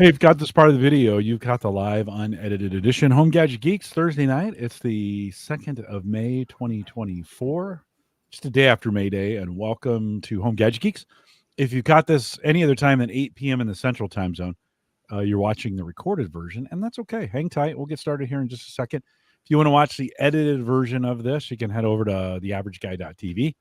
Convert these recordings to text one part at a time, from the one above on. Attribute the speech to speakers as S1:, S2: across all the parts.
S1: Hey, you've got this part of the video. You've got the live unedited edition. Home Gadget Geeks, Thursday night. It's the 2nd of May, 2024. Just a day after May Day, and welcome to Home Gadget Geeks. If you've got this any other time than 8 p.m. in the Central Time Zone, you're watching the recorded version, and that's okay. Hang tight. We'll get started here in just a second. If you want to watch the edited version of this, you can head over to theaverageguy.tv,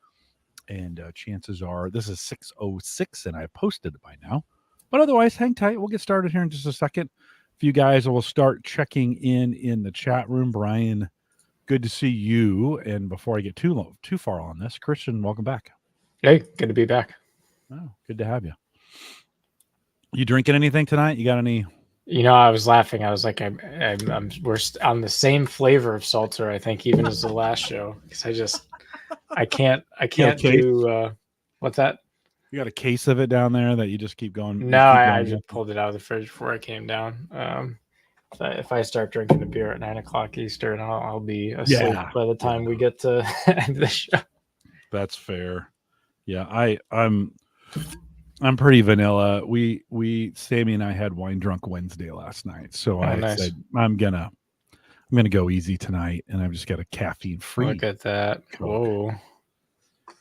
S1: and chances are this is 606, and I posted it by now. But otherwise, hang tight. We'll get started here in just a second. A few guys will start checking in the chat room. Brian, good to see you. And before I get too far on this, Christian, welcome back.
S2: Hey, good to be back.
S1: Oh, good to have you. You drinking anything tonight? You got any?
S2: You know, I was laughing. I was like, we're on the same flavor of seltzer, I think, even as the last show. Because I can't do. What's that?
S1: You got a case of it down there that you just keep going?
S2: No, I just pulled it out of the fridge before I came down. If I start drinking a beer at 9 o'clock Eastern, I'll be asleep by the time we get to end the show. That's
S1: fair. Yeah, I'm pretty vanilla. Sammy and I had Wine Drunk Wednesday last night, so said I'm gonna go easy tonight, and I've just got a caffeine free.
S2: Look at that! Whoa.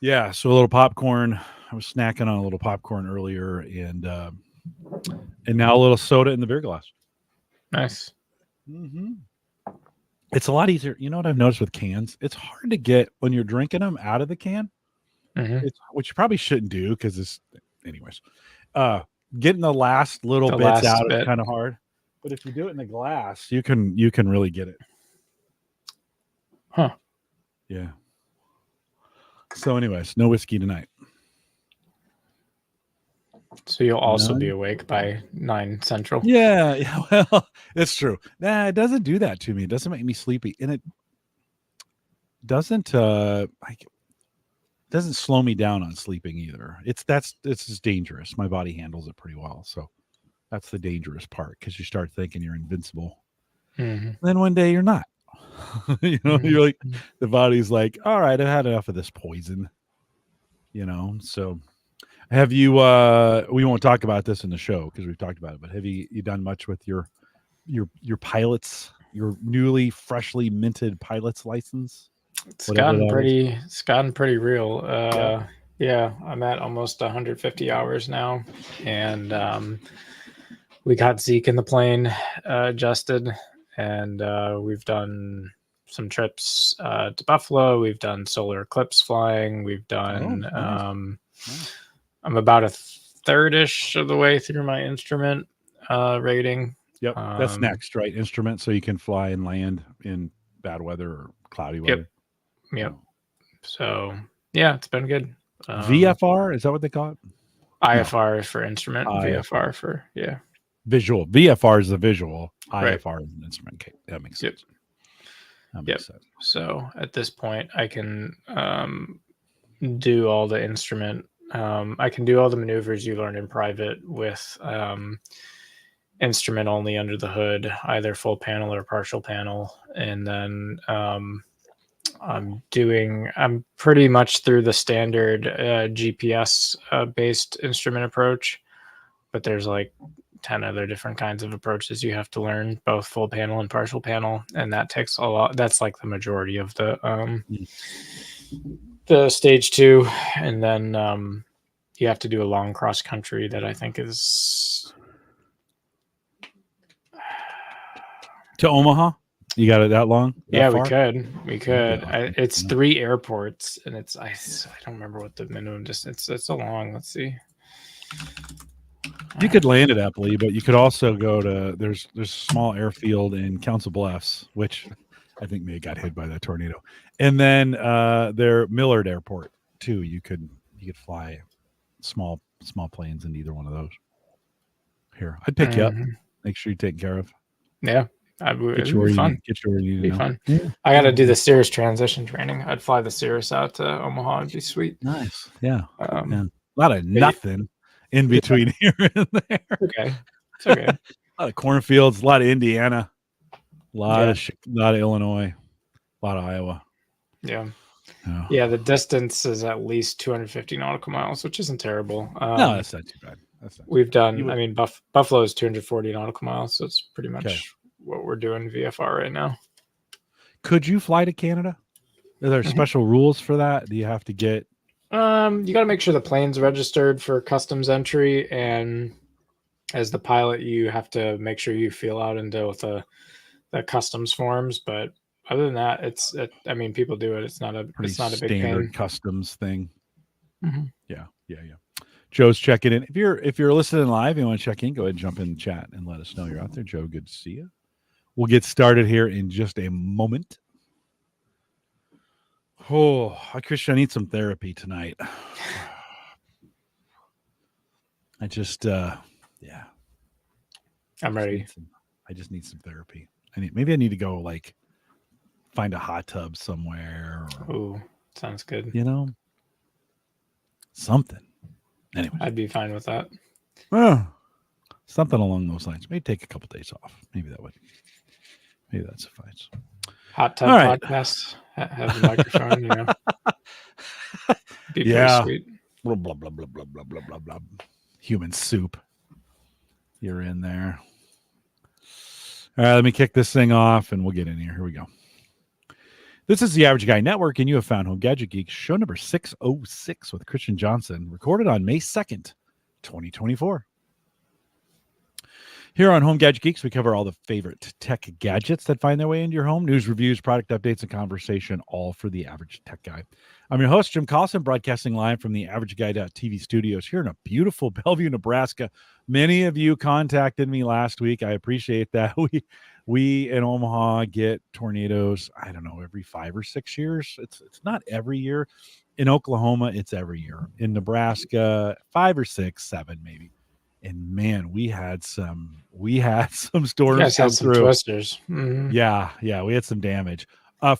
S1: Yeah, so a little popcorn. I was snacking on a little popcorn earlier, and now a little soda in the beer glass.
S2: Nice.
S1: Mm-hmm. It's a lot easier. You know what I've noticed with cans? It's hard to get when you're drinking them out of the can, which you probably shouldn't do because it's, anyways. Getting the last little bits out is kind of hard, but if you do it in the glass, you can really get it.
S2: Huh?
S1: Yeah. So, anyways, no whiskey tonight.
S2: So you'll also be awake by 9 Central.
S1: Yeah, well, it's true. Nah, it doesn't do that to me. It doesn't make me sleepy, and it doesn't doesn't slow me down on sleeping either. It's just dangerous. My body handles it pretty well, so that's the dangerous part because you start thinking you're invincible.
S2: Mm-hmm.
S1: Then one day you're not. You're like, the body's like, all right, I've had enough of this poison. So. Have you? We won't talk about this in the show because we've talked about it. But have you done much with your pilots? Your newly, freshly minted pilot's license?
S2: It's gotten pretty real. Yeah, I'm at almost 150 hours now, and we got Zeke in the plane adjusted, and we've done some trips to Buffalo. We've done solar eclipse flying. We've done. Nice. I'm about a third-ish of the way through my instrument rating.
S1: Yep, that's next, right? Instrument, so you can fly and land in bad weather or cloudy weather.
S2: Yep. So, yeah, it's been good.
S1: VFR, is that what they call it?
S2: IFR is for instrument. VFR for,
S1: visual. VFR is the visual. IFR is an instrument. Okay, that makes sense. That makes sense.
S2: So, at this point, I can do all the instrument. I can do all the maneuvers you learned in private with instrument only under the hood, either full panel or partial panel. And then I'm pretty much through the standard GPS based instrument approach, but there's like 10 other different kinds of approaches you have to learn, both full panel and partial panel. And that takes a lot. That's like the majority of the stage 2, and then you have to do a long cross country that I think is
S1: to Omaha. You got it that long?
S2: That far? We could. It's 3 airports, and it's I don't remember what the minimum distance. It's so long. Let's see.
S1: You could land at Eppley, but you could also go to there's a small airfield in Council Bluffs, which I think may have got hit by that tornado. And then their Millard Airport too. You could fly small planes in either one of those. Here, I'd pick you up. Make sure you're taken care of.
S2: Yeah,
S1: get you where you need to go.
S2: Fun. Yeah. I got to do the Cirrus transition training. I'd fly the Cirrus out to Omaha. It'd be sweet.
S1: Nice. Yeah. A lot of nothing in between here and there.
S2: Okay. It's okay.
S1: A lot of cornfields. A lot of Indiana. A lot of Illinois, a lot of Iowa.
S2: Yeah, the distance is at least 250 nautical miles, which isn't terrible.
S1: No, that's not too bad. That's not
S2: We've done.
S1: would,
S2: I mean, Buffalo is 240 nautical miles, so it's pretty much what we're doing VFR right now.
S1: Could you fly to Canada? Are there special rules for that? Do you have to get?
S2: You got to make sure the plane's registered for customs entry, and as the pilot, you have to make sure you fill out and deal with the customs forms. But other than that, I mean, people do it. It's not a
S1: Pretty
S2: big
S1: standard
S2: pain.
S1: customs thing.
S2: Mm-hmm.
S1: Yeah. Joe's checking in. If you're listening live, you want to check in, go ahead and jump in the chat and let us know you're out there. Joe, good to see you. We'll get started here in just a moment. Oh, Christian, I need some therapy tonight. I just, I'm
S2: ready.
S1: I just need some therapy. Maybe I need to go like find a hot tub somewhere.
S2: Oh, sounds good.
S1: Something. Anyway,
S2: I'd be fine with that.
S1: Something along those lines. Maybe take a couple days off. Maybe that suffices.
S2: Hot tub podcast. Have the microphone. Be pretty sweet.
S1: Blah blah blah blah blah blah blah blah blah. Human soup. You're in there. All right, let me kick this thing off and we'll get in here. Here we go. This is the Average Guy Network, and you have found Home Gadget Geeks, show number 606 with Christian Johnson, recorded on May 2nd, 2024. Here on Home Gadget Geeks, we cover all the favorite tech gadgets that find their way into your home, news, reviews, product updates, and conversation, all for the average tech guy. I'm your host, Jim Collison, broadcasting live from the AverageGuy.tv studios here in a beautiful Bellevue, Nebraska. Many of you contacted me last week. I appreciate that. We in Omaha get tornadoes, I don't know, every 5 or 6 years. It's not every year. In Oklahoma, it's every year. In Nebraska, 5 or 6, 7 maybe. And man, we had some storms.
S2: You guys had some twisters.
S1: Mm-hmm. Yeah, we had some damage.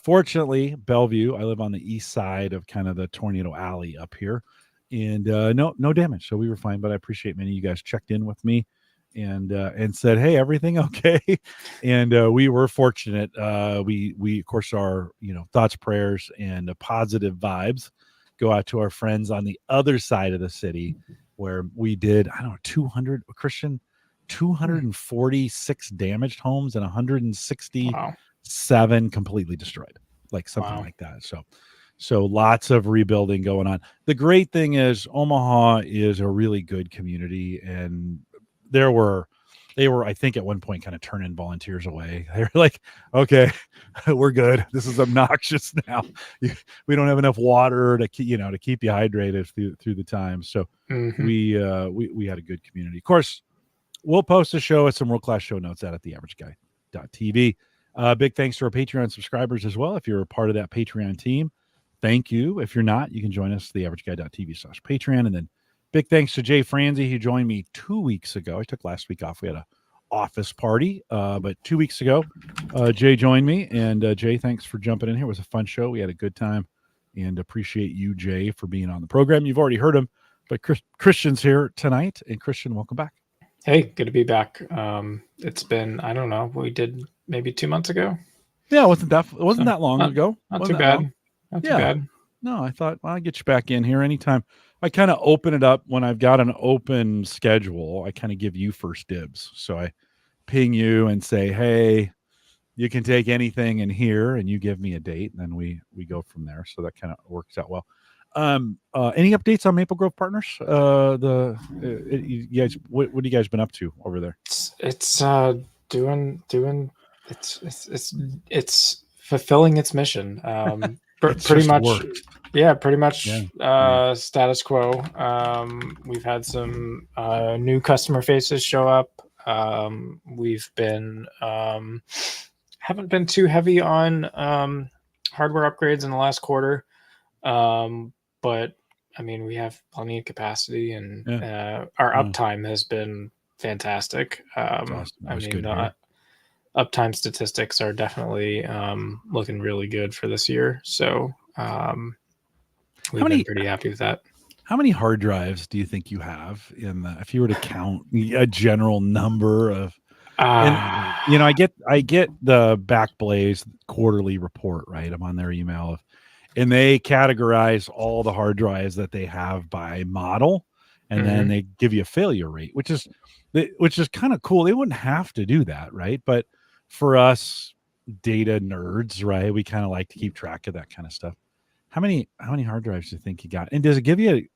S1: Fortunately, Bellevue, I live on the east side of kind of the tornado alley up here, and no damage. So we were fine, but I appreciate many of you guys checked in with me and said, hey, everything okay? And we were fortunate. We of course, our thoughts, prayers, and positive vibes go out to our friends on the other side of the city, where we did, I don't know, 246 damaged homes and 167 completely destroyed, like something like that. So lots of rebuilding going on. The great thing is Omaha is a really good community, and they were, I think at one point kind of turning volunteers away. They're like, okay, we're good. This is obnoxious now. We don't have enough water to keep you hydrated through the time. So we had a good community. Of course, we'll post a show with some world-class show notes at theaverageguy.tv. Big thanks to our Patreon subscribers as well. If you're a part of that Patreon team, thank you. If you're not, you can join us theaverageguy.tv/Patreon. And then big thanks to Jay Franzi, who joined me 2 weeks ago. I took last week off. We had a office party, but 2 weeks ago, Jay joined me. And Jay, thanks for jumping in here. It was a fun show. We had a good time, and appreciate you, Jay, for being on the program. You've already heard him, but Christian's here tonight. And Christian, welcome back.
S2: Hey, good to be back. It's been, I don't know, we did maybe 2 months ago.
S1: Yeah, it wasn't that long ago.
S2: Not too bad. Not too bad.
S1: No, I thought, well, I'll get you back in here anytime. I kind of open it up when I've got an open schedule. I kind of give you first dibs. So I ping you and say, hey, you can take anything in here, and you give me a date, and then we go from there. So that kind of works out well. Any updates on Maple Grove Partners? You guys, what have you guys been up to over there?
S2: It's fulfilling its mission. Pretty much. Yeah, pretty much. Yeah. Status quo. We've had some new customer faces show up. We've been haven't been too heavy on hardware upgrades in the last quarter. But I mean, we have plenty of capacity, and our uptime has been fantastic.
S1: Awesome.
S2: I mean, uptime statistics are definitely looking really good for this year. So we've been pretty happy with that.
S1: How many hard drives do you think you have if you were to count a general number of? I get the Backblaze quarterly report, right? I'm on their email, and they categorize all the hard drives that they have by model. and then they give you a failure rate, which is kind of cool. They wouldn't have to do that, right? But for us data nerds, right, we kind of like to keep track of that kind of stuff. How many hard drives do you think you got? And does it give you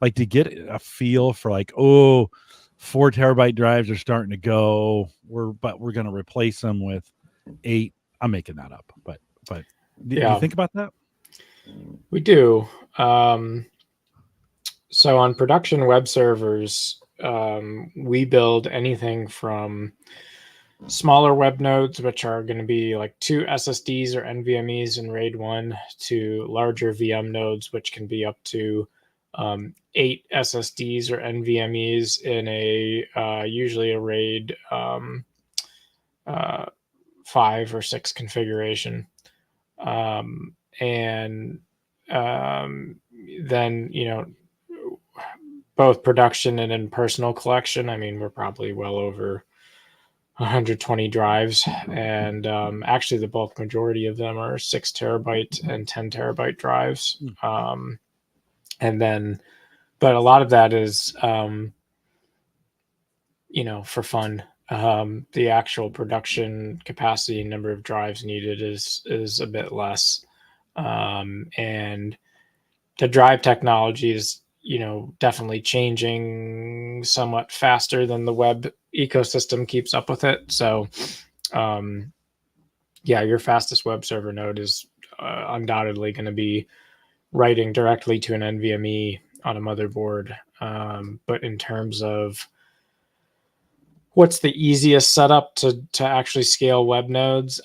S1: like to get a feel for like, oh, 4 terabyte drives are starting to go, but we're going to replace them with 8? I'm making that up, but do you think about that?
S2: We do. So on production web servers, we build anything from smaller web nodes, which are going to be like 2 SSDs or NVMEs in RAID 1, to larger VM nodes, which can be up to 8 SSDs or NVMEs in a usually a RAID 5 or 6 configuration. And then, both production and in personal collection, I mean, we're probably well over 120 drives, and actually the bulk majority of them are 6 terabyte and 10 terabyte drives. And then, but a lot of that is, for fun. The actual production capacity, number of drives needed is a bit less. And the drive technology is, definitely changing somewhat faster than the web ecosystem keeps up with it. So, your fastest web server node is undoubtedly going to be writing directly to an NVMe on a motherboard. But in terms of what's the easiest setup to actually scale web nodes,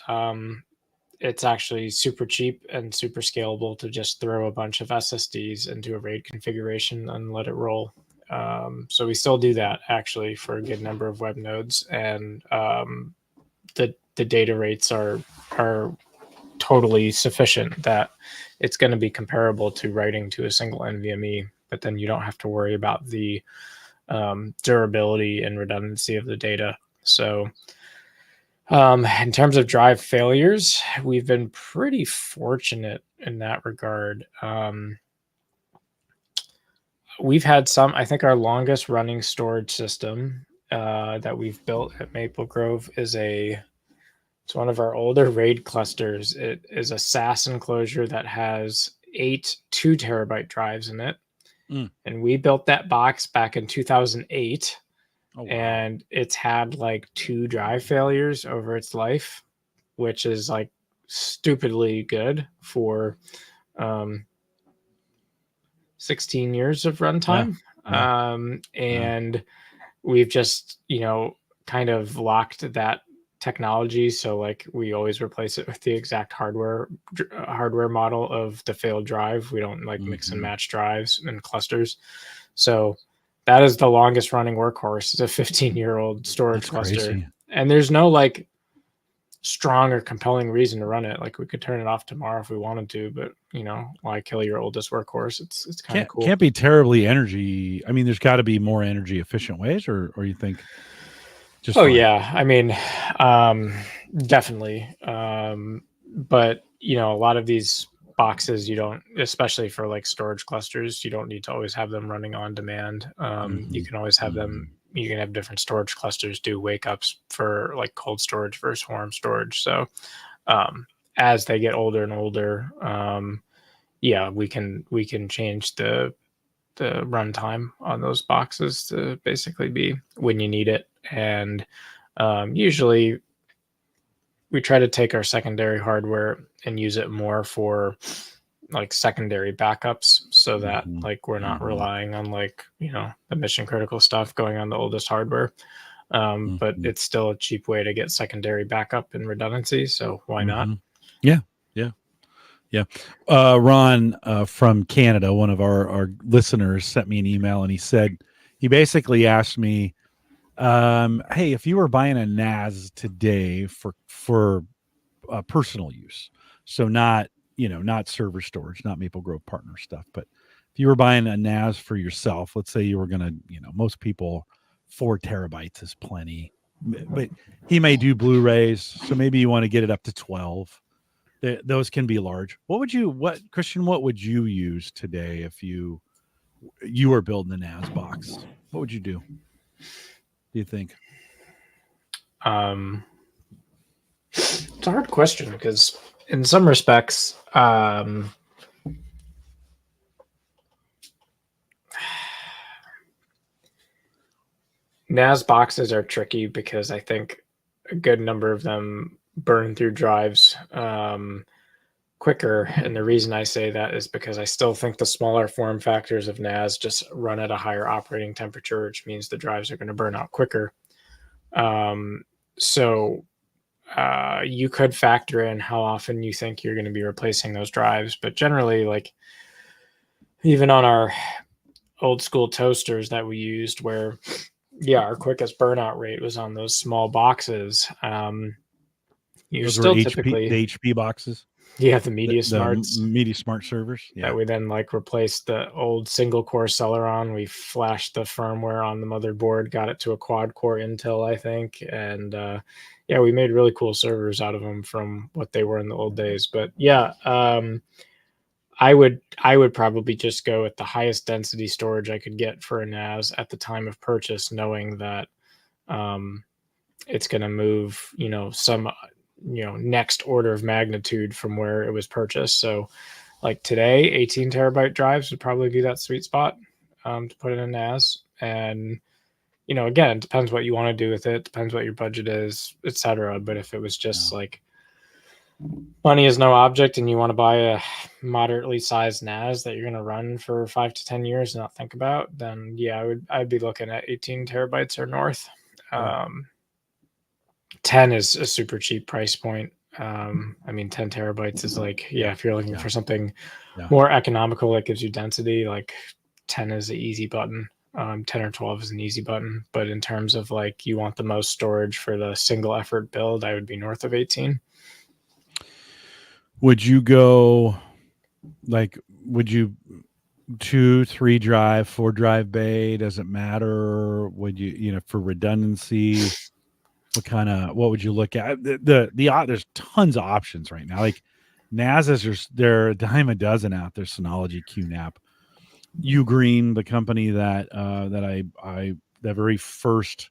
S2: it's actually super cheap and super scalable to just throw a bunch of SSDs into a RAID configuration and let it roll. So we still do that actually for a good number of web nodes, and the data rates are totally sufficient that it's going to be comparable to writing to a single NVMe, but then you don't have to worry about the durability and redundancy of the data. So in terms of drive failures, we've been pretty fortunate in that regard. We've had some, I think our longest running storage system that we've built at Maple Grove it's one of our older RAID clusters. It is a SAS enclosure that has 8 2 terabyte drives in it. And we built that box back in 2008. Oh, wow. And it's had like 2 drive failures over its life, which is like stupidly good for 16 years of runtime. And we've just, kind of locked that technology. So like we always replace it with the exact hardware model of the failed drive. We don't like mix and match drives and clusters. So that is the longest running workhorse. It's a 15-year-old storage cluster. Crazy. And there's no like strong or compelling reason to run it. Like we could turn it off tomorrow if we wanted to, but why kill your oldest workhorse? It's kind of cool.
S1: Can't be terribly energy. I mean, there's got to be more energy efficient ways, or you think just fine?
S2: Yeah. I mean, definitely. But a lot of these boxes, you don't, especially for like storage clusters, you don't need to always have them running on demand. You can always have them, you can have different storage clusters do wake ups for like cold storage versus warm storage. So as they get older and older, we can change the runtime on those boxes to basically be when you need it. And usually we try to take our secondary hardware and use it more for like secondary backups, so that like we're not relying on like the mission critical stuff going on the oldest hardware. But it's still a cheap way to get secondary backup and redundancy, so why not?
S1: Ron from Canada, one of our listeners, sent me an email, and he basically asked me, hey, if you were buying a NAS today for personal use, so not server storage, not Maple Grove partner stuff, but if you were buying a NAS for yourself, let's say you were going to, most people 4 terabytes is plenty, but he may do Blu-rays, so maybe you want to get it up to 12. Those can be large. Christian, what would you use today if you you were building the NAS box, what would you do? Do you think?
S2: It's a hard question because in some respects, NAS boxes are tricky because I think a good number of them burn through drives quicker. And the reason I say that is because I still think the smaller form factors of NAS just run at a higher operating temperature, which means the drives are going to burn out quicker. So you could factor in how often you think you're going to be replacing those drives. But generally, like even on our old school toasters that we used where our quickest burnout rate was on those small boxes. You're
S1: Those
S2: still
S1: were
S2: typically
S1: the HP boxes,
S2: the Media
S1: the
S2: Smarts
S1: Media Smart servers. Yeah.
S2: that we then like replaced the old single core Celeron. We flashed the firmware on the motherboard, got it to a quad core Intel, I think, and we made really cool servers out of them from what they were in the old days. But I would probably just go with the highest density storage I could get for a NAS at the time of purchase, knowing that it's going to move, some, next order of magnitude from where it was purchased. So like today, 18 terabyte drives would probably be that sweet spot to put in a NAS. And, again, it depends what you want to do with it, depends what your budget is, etc. But if it was just like money is no object and you want to buy a moderately sized NAS that you're going to run for 5 to 10 years and not think about, then I'd be looking at 18 terabytes or north. 10 is a super cheap price point. 10 terabytes is like, if you're looking for something more economical that gives you density, like 10 is an easy button. 10 or 12 is an easy button. But in terms of like you want the most storage for the single effort build, I would be north of 18.
S1: Would you go would you 2, 3 drive, 4 drive bay? Does it matter? Would you, for redundancy, what would you look at? There's tons of options right now. Like NASs, they're a dime a dozen out there. Synology, Qnap, Ugreen, the company that the very first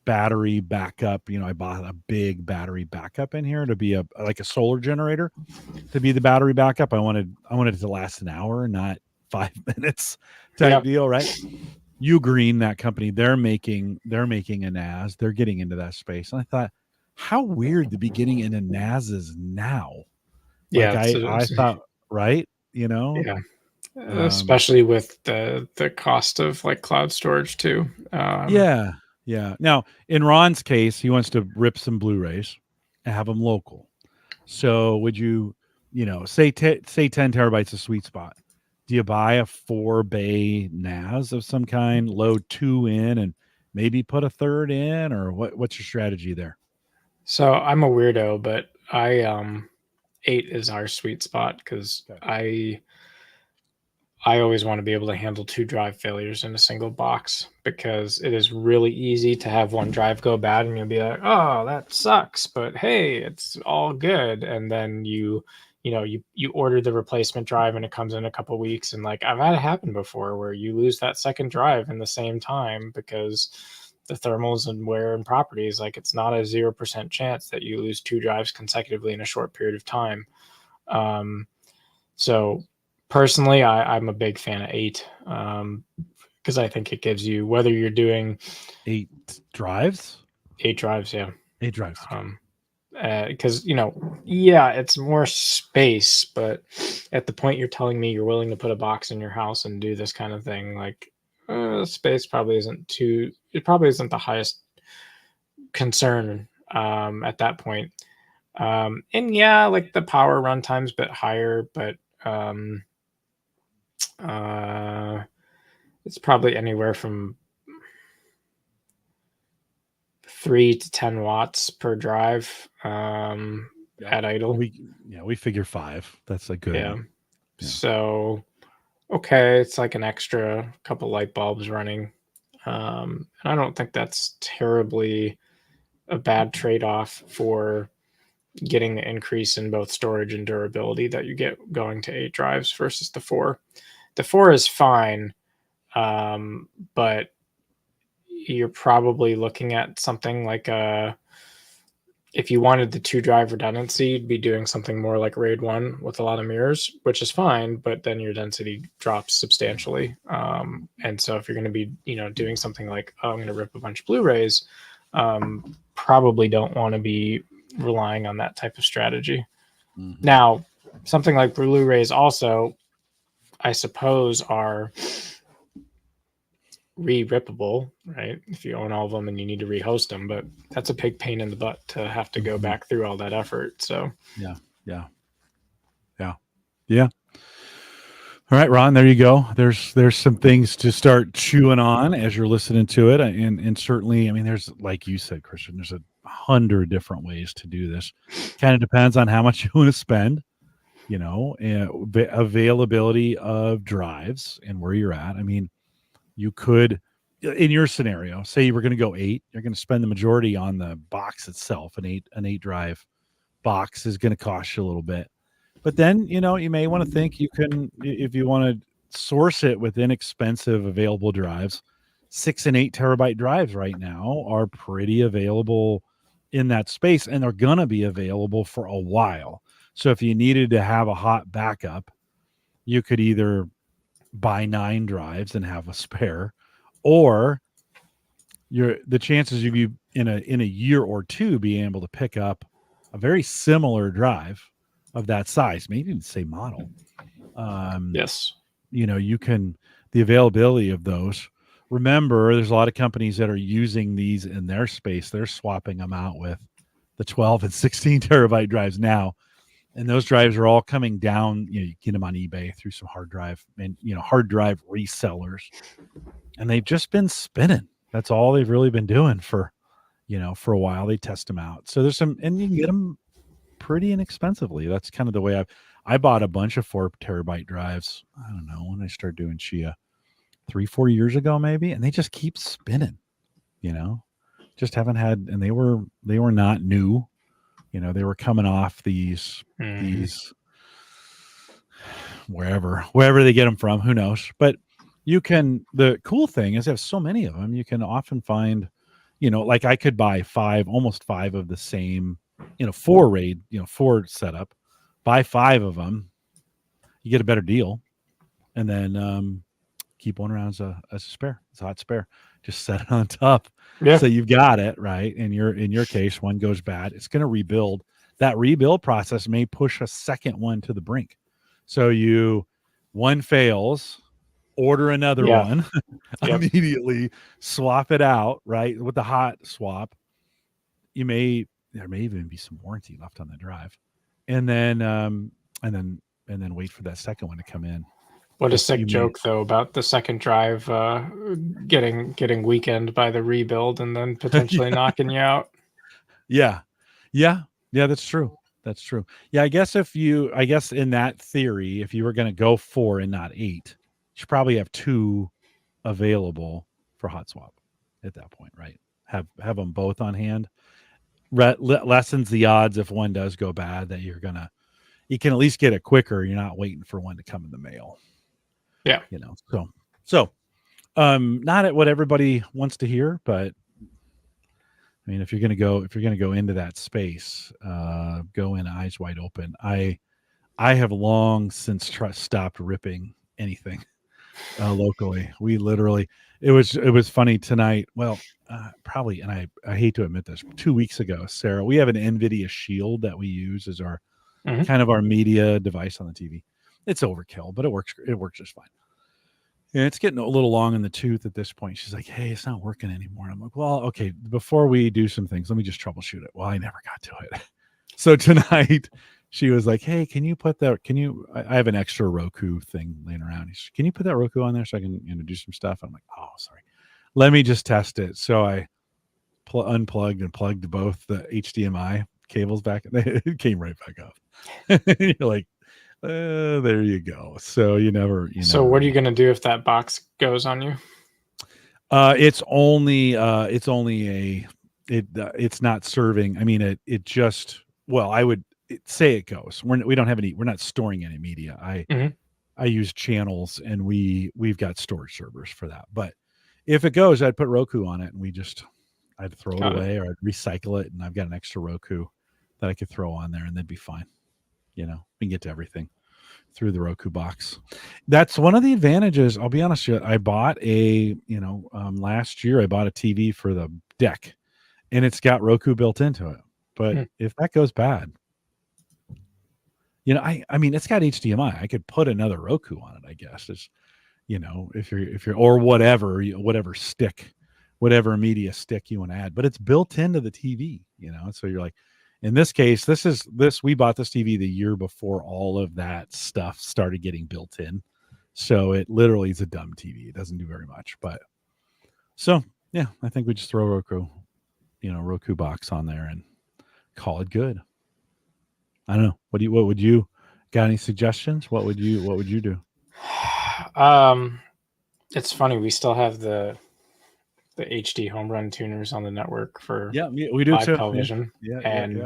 S1: battery backup, I bought a big battery backup in here to be like a solar generator to be the battery backup. I wanted it to last an hour, not 5 minutes type deal, right? Ugreen, that company, they're making a NAS. They're getting into that space. And I thought, how weird to be getting into NASs now. Like I thought, right?
S2: Yeah. Especially with the cost of like cloud storage too.
S1: Yeah. Now, in Ron's case, he wants to rip some Blu-rays and have them local. So would you, say 10 terabytes a sweet spot? Do you buy a 4 bay NAS of some kind, load 2 in, and maybe put a third in, or what's your strategy there?
S2: So I'm a weirdo, but 8 is our sweet spot because I always want to be able to handle 2 drive failures in a single box because it is really easy to have one drive go bad and you'll be like, oh, that sucks, but hey, it's all good. And then you order the replacement drive and it comes in a couple weeks. And like I've had it happen before where you lose that second drive in the same time because the thermals and wear and properties, like it's not a 0% chance that you lose 2 drives consecutively in a short period of time. So personally, I'm a big fan of 8 because I think it gives you, whether you're doing
S1: 8 drives,
S2: 8 drives,
S1: 8 drives,
S2: because it's more space, but at the point you're telling me you're willing to put a box in your house and do this kind of thing, like space probably isn't the highest concern at that point. And like the power runtime's a bit higher, but it's probably anywhere from 3 to 10 watts per drive at idle.
S1: We figure 5. That's a good.
S2: Yeah. So okay, it's like an extra couple light bulbs running. And I don't think that's terribly a bad trade-off for getting the increase in both storage and durability that you get going to 8 drives versus the 4. The 4 is fine, but you're probably looking at something like if you wanted the 2-drive redundancy, you'd be doing something more like RAID 1 with a lot of mirrors, which is fine, but then your density drops substantially. And so if you're going to be, doing something like, I'm going to rip a bunch of Blu-rays, probably don't want to be relying on that type of strategy.
S1: Mm-hmm.
S2: Now, something like Blu-rays also, I suppose, are re-rippable, right? If you own all of them and you need to rehost them, but that's a big pain in the butt to have to go back through all that effort. So
S1: yeah. All right, Ron, there you go. There's some things to start chewing on as you're listening to it. And certainly, I mean, there's, like you said, Christian, there's 100 different ways to do this. Kind of depends on how much you want to spend, and availability of drives and where you're at. I mean, you could, in your scenario, say you were going to go 8, you're going to spend the majority on the box itself. An 8 drive box is going to cost you a little bit. But then, you may want to think you can, if you want to source it with inexpensive available drives, 6 and 8 terabyte drives right now are pretty available in that space, and they're going to be available for a while. So if you needed to have a hot backup, you could either buy 9 drives and have a spare, or the chances of you in a year or two being able to pick up a very similar drive of that size, maybe even the same model.
S2: yes,
S1: you can, the availability of those. Remember, there's a lot of companies that are using these in their space. They're swapping them out with the 12 and 16 terabyte drives now. And those drives are all coming down. You get them on eBay through some hard drive resellers, and they've just been spinning. That's all they've really been doing for a while. They test them out. So there's some, and you can get them pretty inexpensively. That's kind of the way I bought a bunch of 4 terabyte drives. I don't know when I started doing Chia, 3-4 years ago maybe, and they just keep spinning. Just haven't had, and they were not new. They were coming off these wherever they get them from, who knows. But the cool thing is they have so many of them, you can often find, like I could buy almost 5 of the same, 4 RAID, 4 setup, buy 5 of them, you get a better deal, and then keep one around as a spare. It's a hot spare. Just set it on top.
S2: Yeah.
S1: So you've got it, right? In your case, one goes bad, it's going to rebuild. That rebuild process may push a second one to the brink. So one fails, order another one, immediately swap it out, right? With the hot swap, there may even be some warranty left on the drive, and then wait for that second one to come in.
S2: What a sick joke, though, about the second drive getting weakened by the rebuild and then potentially knocking you out.
S1: Yeah, that's true. Yeah, I guess in that theory, if you were going to go 4 and not 8, you should probably have 2 available for hot swap at that point, right? Have them both on hand. Lessens the odds if one does go bad that you can at least get it quicker. You're not waiting for one to come in the mail.
S2: Yeah.
S1: So not at what everybody wants to hear, but I mean, if you're going to go into that space, go in eyes wide open. I have long since stopped ripping anything locally. We literally, it was funny tonight. Well, probably, and I hate to admit this, 2 weeks ago, Sarah, we have an NVIDIA Shield that we use as our kind of our media device on the TV. It's overkill, but it works just fine. And it's getting a little long in the tooth at this point. She's like, hey, it's not working anymore. I'm like, well, okay, before we do some ththings, let me just troubleshoot it. Well, I never got to it. So tonight she was like, hey, can you put that, I have an extra Roku thing laying around. Can you put that Roku on there so I can do some stuff? I'm like, oh, sorry. Let me just test it. So I unplugged and plugged both the HDMI cables back. It came right back up. You're like, there you go. So you never.
S2: So what are you going to do if that box goes on you?
S1: It's not serving. I mean, it just, well, I would say it goes. We don't have any, we're not storing any media. I use channels, and we've got storage servers for that. But if it goes, I'd put Roku on it, and I'd throw it away, or I'd recycle it, and I've got an extra Roku that I could throw on there, and they'd be fine. We can get to everything through the Roku box. That's one of the advantages. I'll be honest with you. I bought last year I bought a TV for the deck, and it's got Roku built into it. But if that goes bad, I mean, it's got HDMI. I could put another Roku on it, I guess. It's, if you're or whatever media stick you want to add, but it's built into the TV, so you're like, in this case, we bought this TV the year before all of that stuff started getting built in. So it literally is a dumb TV. It doesn't do very much, but so yeah, I think we just throw Roku box on there and call it good. I don't know. What would you got any suggestions? What would you do?
S2: It's funny. We still have the HD home run tuners on the network for
S1: we do
S2: live
S1: too.
S2: television.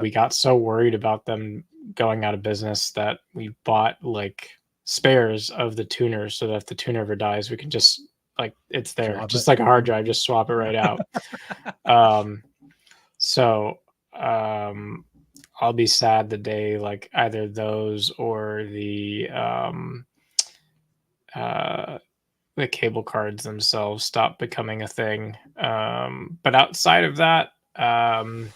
S2: We got so worried about them going out of business that we bought like spares of the tuners, so that if the tuner ever dies, we can just it's there, just like a hard drive, just swap it right out. I'll be sad the day either those or the cable cards themselves stop becoming a thing. But outside of that, we're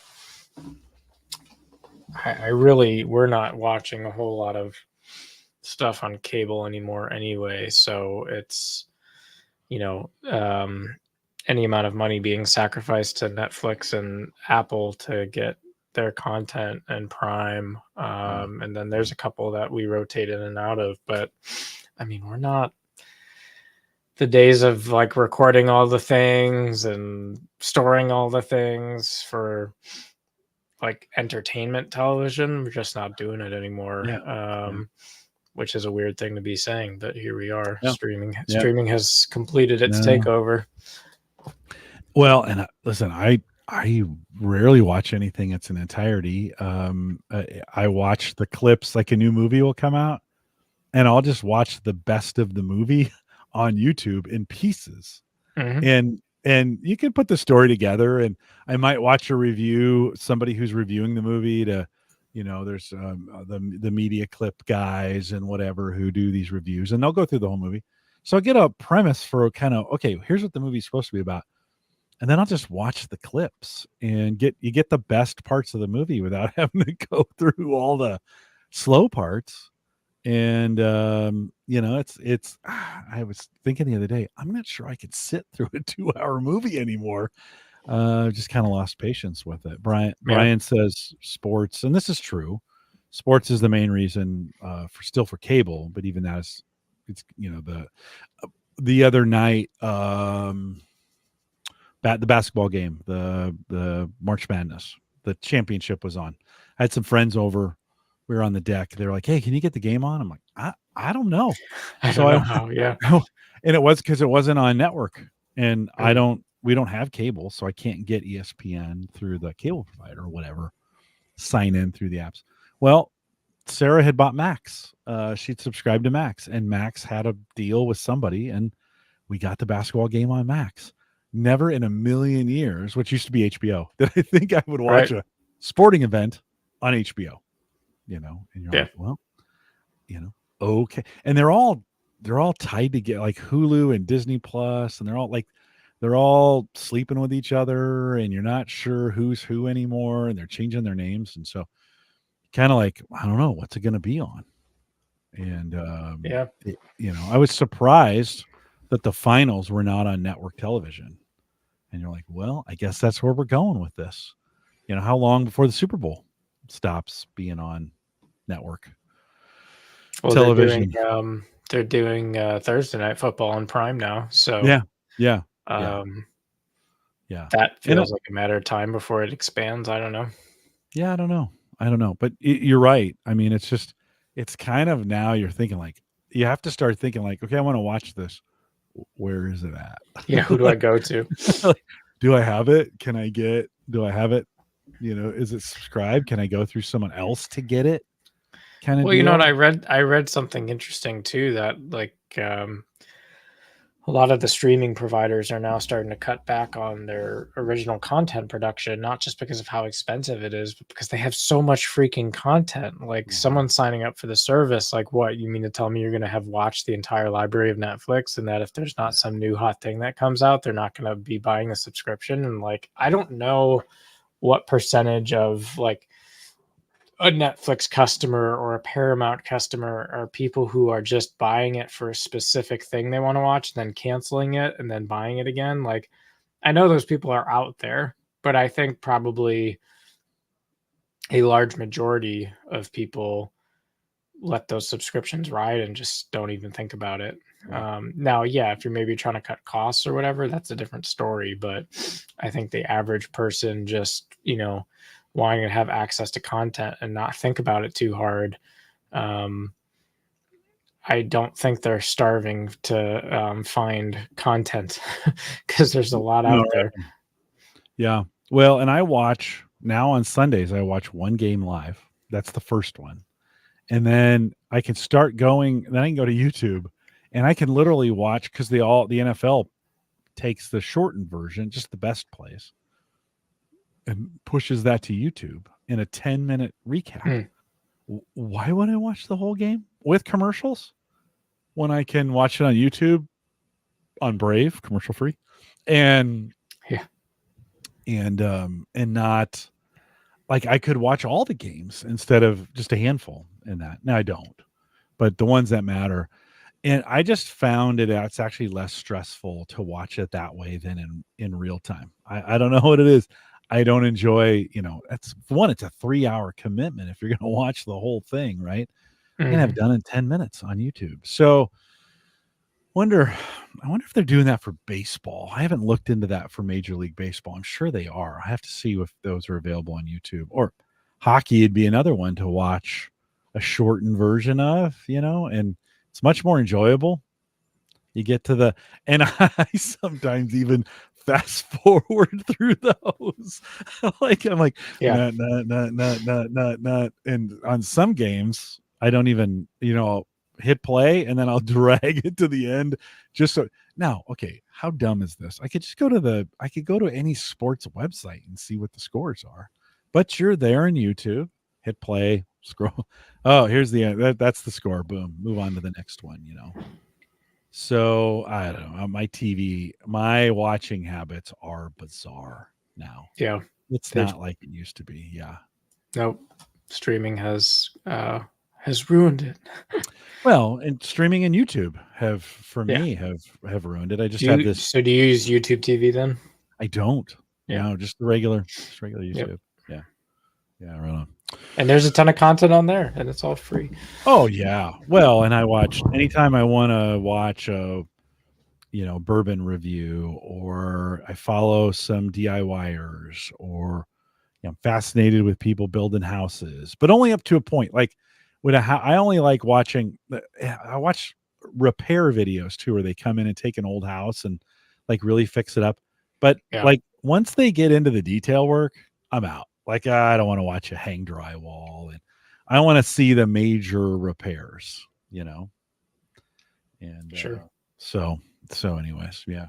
S2: not watching a whole lot of stuff on cable anymore anyway. So it's, any amount of money being sacrificed to Netflix and Apple to get their content and Prime. And then there's a couple that we rotate in and out of, but I mean, we're not the days of recording all the things and storing all the things for entertainment television. We're just not doing it anymore. Which is a weird thing to be saying, but here we are. Streaming has completed its takeover.
S1: Well, and listen, I rarely watch anything its entirety. I watch the clips, like a new movie will come out, and I'll just watch the best of the movie on YouTube in pieces. And you can put the story together, and I might watch a review, somebody who's reviewing the movie there's the media clip guys and whatever who do these reviews, and they'll go through the whole movie. So I'll get a premise for kind of, okay, here's what the movie's supposed to be about. And then I'll just watch the clips and you get the best parts of the movie without having to go through all the slow parts. And, it's, I was thinking the other day, I'm not sure I could sit through a 2-hour movie anymore. Just kind of lost patience with it. Brian says sports, and this is true. Sports is the main reason for cable, but even that is, it's, the other night, the basketball game, the March Madness, the championship was on. I had some friends over. We were on the deck. They were like, "Hey, can you get the game on?" I'm like, I don't know.
S2: I don't know how. Yeah.
S1: And it was because it wasn't on network, and we don't have cable, so I can't get ESPN through the cable provider or whatever. Sign in through the apps. Well, Sarah had bought Max. She'd subscribed to Max, and Max had a deal with somebody, and we got the basketball game on Max. Never in a million years, which used to be HBO, did I think I would watch a sporting event on HBO. And you're like, well, okay. And they're all tied together, like Hulu and Disney Plus, and they're all sleeping with each other, and you're not sure who's who anymore, and they're changing their names. And so kind of like, I don't know, what's it going to be on? And, I was surprised that the finals were not on network television. And you're like, well, I guess that's where we're going with this. How long before the Super Bowl stops being on network television?
S2: They're doing Thursday Night Football on Prime now. So
S1: that
S2: feels like a matter of time before it expands. I don't know.
S1: Yeah, I don't know. But you're right. I mean, it's kind of, now you're thinking you have to start thinking okay, I want to watch this. Where is it at?
S2: Yeah, who do I go to?
S1: Do I have it? Do I have it? Is it subscribed? Can I go through someone else to get it? kind of
S2: Well, you know what,
S1: deal.
S2: I read something interesting too, that like a lot of the streaming providers are now starting to cut back on their original content production, not just because of how expensive it is, but because they have so much freaking content. Like someone signing up for the service, like, what, you mean to tell me you're going to have watched the entire library of Netflix, and that if there's not some new hot thing that comes out, they're not going to be buying the subscription? And like, I don't know what percentage of like a Netflix customer or a Paramount customer are people who are just buying it for a specific thing they want to watch, then canceling it and then buying it again. Like, I know those people are out there, but I think probably a large majority of people let those subscriptions ride and just don't even think about it. Now, yeah, if you're maybe trying to cut costs or whatever, that's a different story. But I think the average person just, wanting to have access to content and not think about it too hard. I don't think they're starving to find content because there's a lot
S1: No,
S2: out there.
S1: yeah. Well, and I watch now on Sundays, I watch one game live. That's the first one. And then I can start going, then I can go to YouTube and I can literally watch, because the NFL takes the shortened version, just the best plays, and pushes that to YouTube in a 10-minute recap. Why would I watch the whole game with commercials when I can watch it on YouTube on Brave, commercial free, and
S2: Yeah.
S1: and not, like, I could watch all the games instead of just a handful in that. Now I don't, but the ones that matter. And I just found it's actually less stressful to watch it that way than in real time. I don't know what it is. I don't enjoy, it's a 3-hour commitment if you're going to watch the whole thing, right? And have done in 10 minutes on YouTube. So I wonder if they're doing that for baseball. I haven't looked into that for Major League Baseball. I'm sure they are. I have to see if those are available on YouTube. Or hockey would be another one to watch a shortened version of, and it's much more enjoyable. You get to and I sometimes even fast forward through those. I'm like,
S2: Yeah.
S1: not. And on some games, I don't even, hit play, and then I'll drag it to the end just so. Now, okay, how dumb is this? I could just go to any sports website and see what the scores are, but you're there in YouTube, hit play, scroll. Oh, here's the end. That's the score. Boom. Move on to the next one, So I don't know. My watching habits are bizarre now.
S2: Yeah.
S1: It's not like it used to be. Yeah.
S2: Nope. Streaming has ruined it.
S1: Well, and streaming and YouTube have, for
S2: Yeah.
S1: me, have ruined it. I just
S2: Do
S1: have
S2: you,
S1: this.
S2: so do you use YouTube TV then?
S1: I don't.
S2: Yeah.
S1: No, just regular YouTube.
S2: Yep.
S1: Yeah. Yeah. Right on.
S2: And there's a ton of content on there, and it's all free.
S1: Oh yeah. Well, and I watch anytime I want to watch a, bourbon review, or I follow some DIYers, or I'm fascinated with people building houses, but only up to a point. Like when I only like watching. I watch repair videos too, where they come in and take an old house and like really fix it up. But like once they get into the detail work, I'm out. Like I don't want to watch a hang drywall, and I want to see the major repairs. And
S2: Sure.
S1: So anyways, yeah.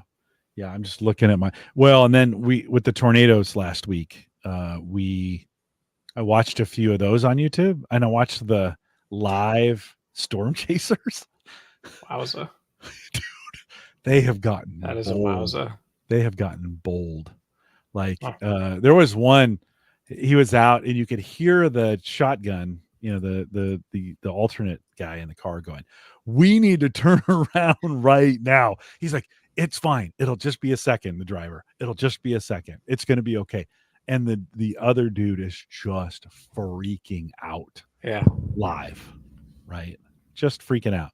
S1: I'm just looking at and then with the tornadoes last week, I watched a few of those on YouTube, and I watched the live storm chasers.
S2: Wowza.
S1: Dude, they have gotten
S2: That is
S1: bold.
S2: a wowza.
S1: They have gotten bold. Like there was one, he was out and you could hear the shotgun, the alternate guy in the car going, "We need to turn around right now." He's like, "It's fine. It'll just be a second." The driver, "It'll just be a second. It's going to be okay." And the other dude is just freaking out.
S2: Yeah.
S1: Live, right? Just freaking out.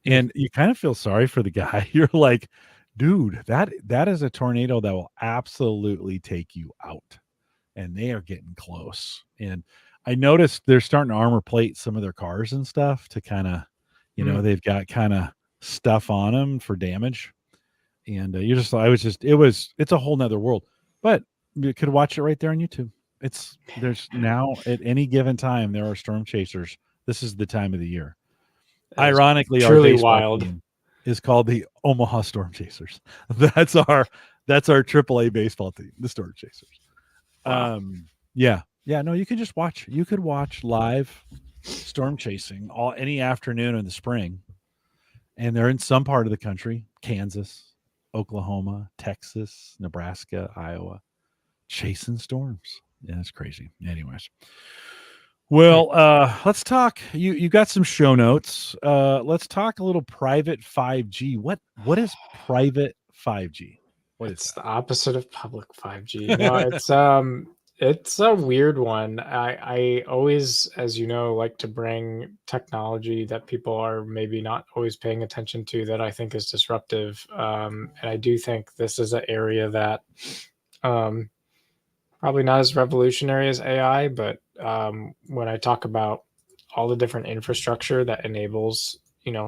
S1: And you kind of feel sorry for the guy. You're like, dude, that is a tornado that will absolutely take you out. And they are getting close. And I noticed they're starting to armor plate some of their cars and stuff to kind of, they've got kind of stuff on them for damage. And it's a whole nother world. But you could watch it right there on YouTube. There's now at any given time, there are storm chasers. This is the time of the year.
S2: That is
S1: Ironically, our
S2: truly
S1: baseball
S2: wild.
S1: team is called the Omaha Storm Chasers. That's our AAA baseball team, the Storm Chasers.
S2: Wow.
S1: Yeah. No, you could just watch. You could watch live storm chasing any afternoon in the spring, and they're in some part of the country: Kansas, Oklahoma, Texas, Nebraska, Iowa, chasing storms. Yeah, it's crazy. Anyways. Well, let's talk. You got some show notes. Let's talk a little private 5G. What is private 5G? What is
S2: It's
S1: that?
S2: the opposite of public 5G. No, it's a weird one. I always, as you know, like to bring technology that people are maybe not always paying attention to that I think is disruptive. And I do think this is an area that um, probably not as revolutionary as AI, but when I talk about all the different infrastructure that enables,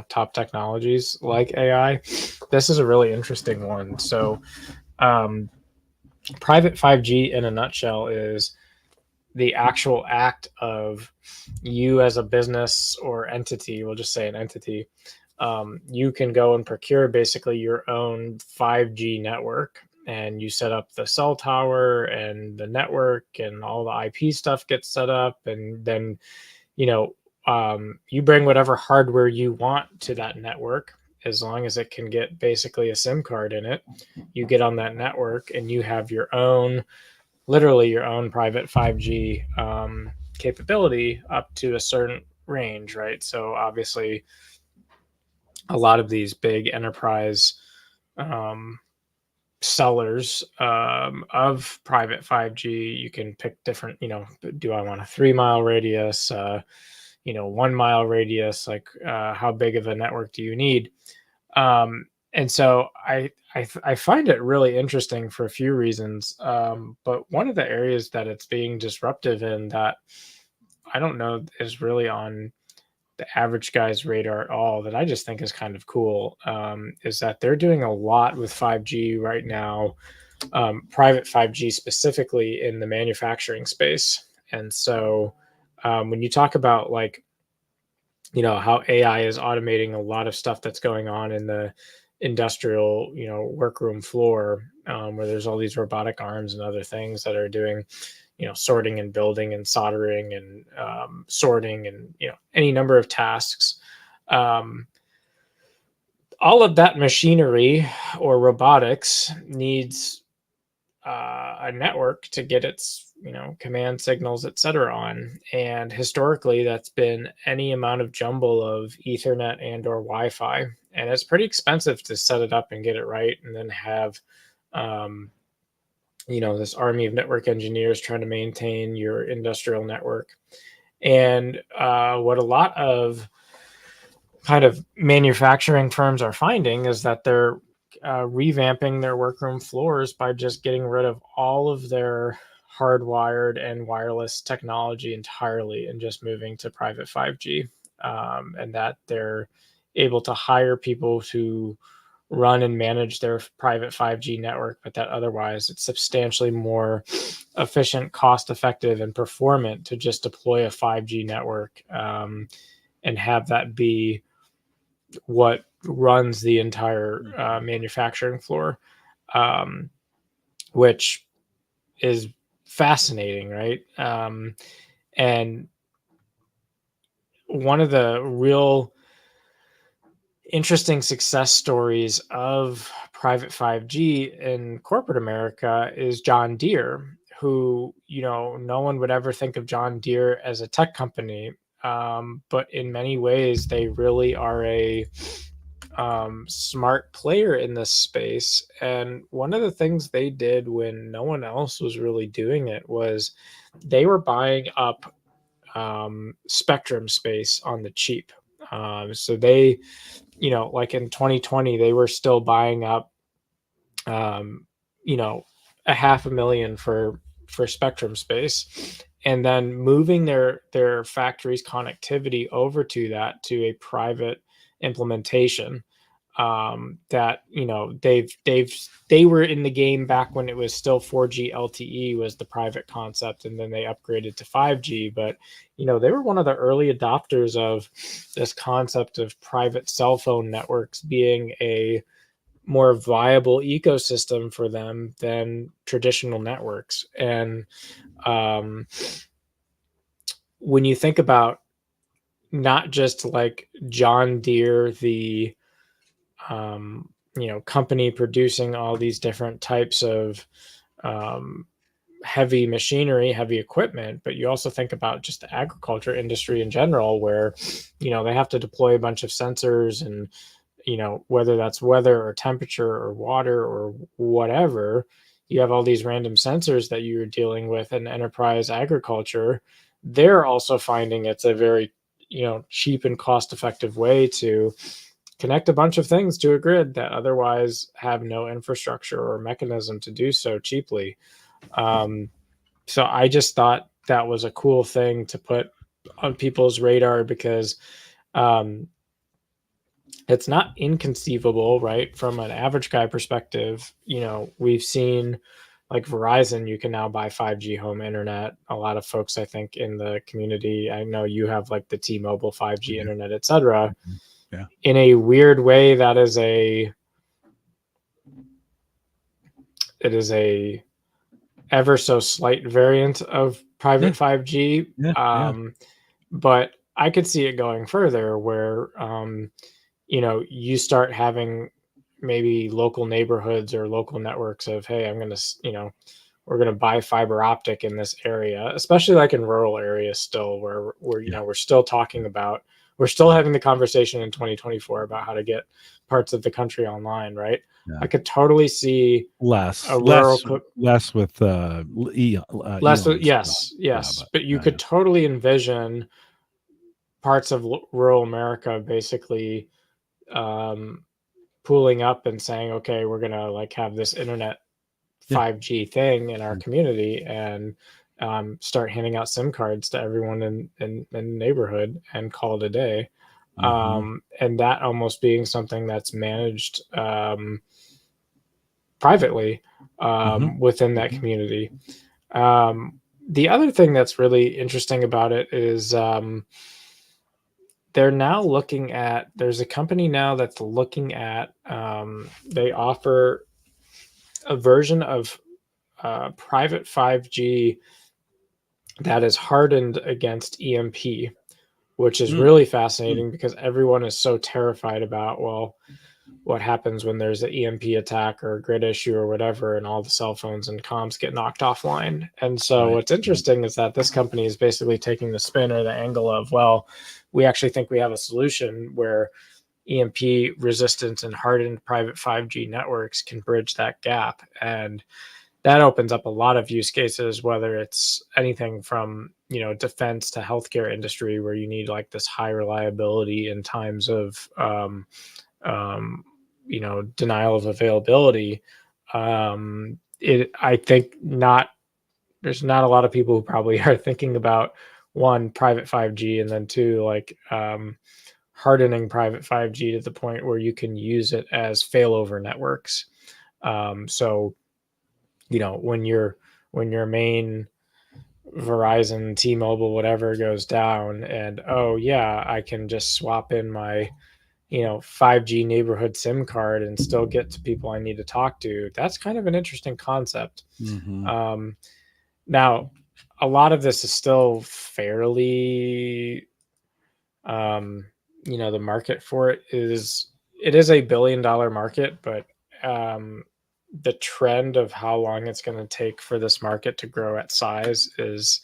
S2: top technologies like AI, this is a really interesting one. So um, private 5G in a nutshell is the actual act of you as a business or entity, we'll just say an entity, you can go and procure basically your own 5G network, and you set up the cell tower and the network and all the IP stuff gets set up. And then, you bring whatever hardware you want to that network, as long as it can get basically a SIM card in it. You get on that network and you have literally your own private 5G capability up to a certain range, right? So obviously, a lot of these big enterprise um, sellers of private 5G, you can pick different, do I want a 3 mile radius, 1 mile radius, like how big of a network do you need? And so I find it really interesting for a few reasons. But one of the areas that it's being disruptive in that I don't know is really on the average guy's radar at all, that I just think is kind of cool, is that they're doing a lot with 5G right now, private 5G specifically in the manufacturing space. And so when you talk about like, how AI is automating a lot of stuff that's going on in the industrial, workroom floor, where there's all these robotic arms and other things that are doing, sorting and building and soldering and sorting and, any number of tasks. Um, all of that machinery or robotics needs a network to get its command signals, etc. on. And historically, that's been any amount of jumble of Ethernet and or Wi-Fi, and it's pretty expensive to set it up and get it right, and then have this army of network engineers trying to maintain your industrial network. And what a lot of kind of manufacturing firms are finding is that they're revamping their workroom floors by just getting rid of all of their hardwired and wireless technology entirely and just moving to private 5G. And that they're able to hire people to run and manage their private 5G network, but that otherwise it's substantially more efficient, cost effective, and performant to just deploy a 5G network and have that be what runs the entire manufacturing floor, which is fascinating, right? And one of the real interesting success stories of private 5G in corporate America is John Deere, who, no one would ever think of John Deere as a tech company. But in many ways, they really are a smart player in this space. And one of the things they did when no one else was really doing it was they were buying up spectrum space on the cheap. So they, like in 2020, they were still buying up, a $500,000 for spectrum space, and then moving their factory's connectivity over to a private implementation. that, you know, they were in the game back when it was still 4G LTE was the private concept, and then they upgraded to 5G. But, you know, they were one of the early adopters of this concept of private cell phone networks being a more viable ecosystem for them than traditional networks. And when you think about not just like John Deere, the you know, company producing all these different types of heavy machinery, heavy equipment, but you also think about just the agriculture industry in general, where, you know, they have to deploy a bunch of sensors, and, you know, whether that's weather or temperature or water or whatever, you have all these random sensors that you're dealing with in enterprise agriculture. They're also finding it's a very, you know, cheap and cost effective way to connect a bunch of things to a grid that otherwise have no infrastructure or mechanism to do so cheaply. So I just thought that was a cool thing to put on people's radar, because it's not inconceivable, right? From an average guy perspective, you know, we've seen like Verizon, you can now buy 5G home internet. A lot of folks, I think, in the community, I know you have like the T-Mobile 5G internet, etc.
S1: Yeah.
S2: In a weird way, it is a ever so slight variant of private 5G. But I could see it going further where, you know, you start having maybe local neighborhoods or local networks of, hey, I'm going to, you know, we're going to buy fiber optic in this area, especially like in rural areas still, where you know, we're still having the conversation in 2024 about how to get parts of the country online, right?
S1: Yeah.
S2: I could totally see
S1: less
S2: with yes, but you could totally envision parts of rural America basically pooling up and saying, okay, we're gonna like have this internet 5G thing in our community, and start handing out SIM cards to everyone in the neighborhood and call it a day. And that almost being something that's managed privately within that community. The other thing that's really interesting about it is they're now looking at, there's a company now that's looking at, they offer a version of private 5G that is hardened against EMP, which is really fascinating because everyone is so terrified about, well, what happens when there's an EMP attack or a grid issue or whatever, and all the cell phones and comms get knocked offline. And so what's interesting is that this company is basically taking the spin or the angle of, well, we actually think we have a solution where EMP resistant and hardened private 5G networks can bridge that gap. And that opens up a lot of use cases, whether it's anything from, you know, defense to healthcare industry, where you need like this high reliability in times of, you know, denial of availability. I think there's not a lot of people who probably are thinking about, one, private 5G, and then two, like hardening private 5G to the point where you can use it as failover networks. So, you know, when your main Verizon, T-Mobile, whatever goes down, and oh yeah, I can just swap in my, you know, 5G neighborhood SIM card and still get to people I need to talk to. That's kind of an interesting concept. Now, a lot of this is still fairly, you know, the market for it is a $1 billion market, but the trend of how long it's going to take for this market to grow at size is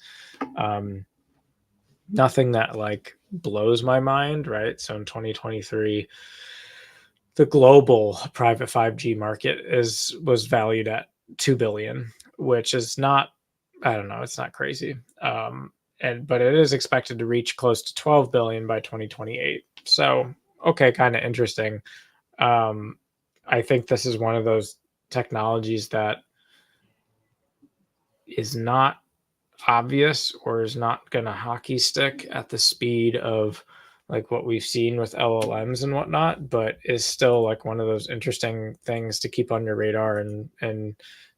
S2: nothing that like blows my mind, right? So in 2023, the global private 5G market was valued at 2 billion, which is not, I don't know, it's not crazy. But it is expected to reach close to 12 billion by 2028. So, okay, kind of interesting. I think this is one of those technologies that is not obvious or is not going to hockey stick at the speed of like what we've seen with LLMs and whatnot, but is still like one of those interesting things to keep on your radar and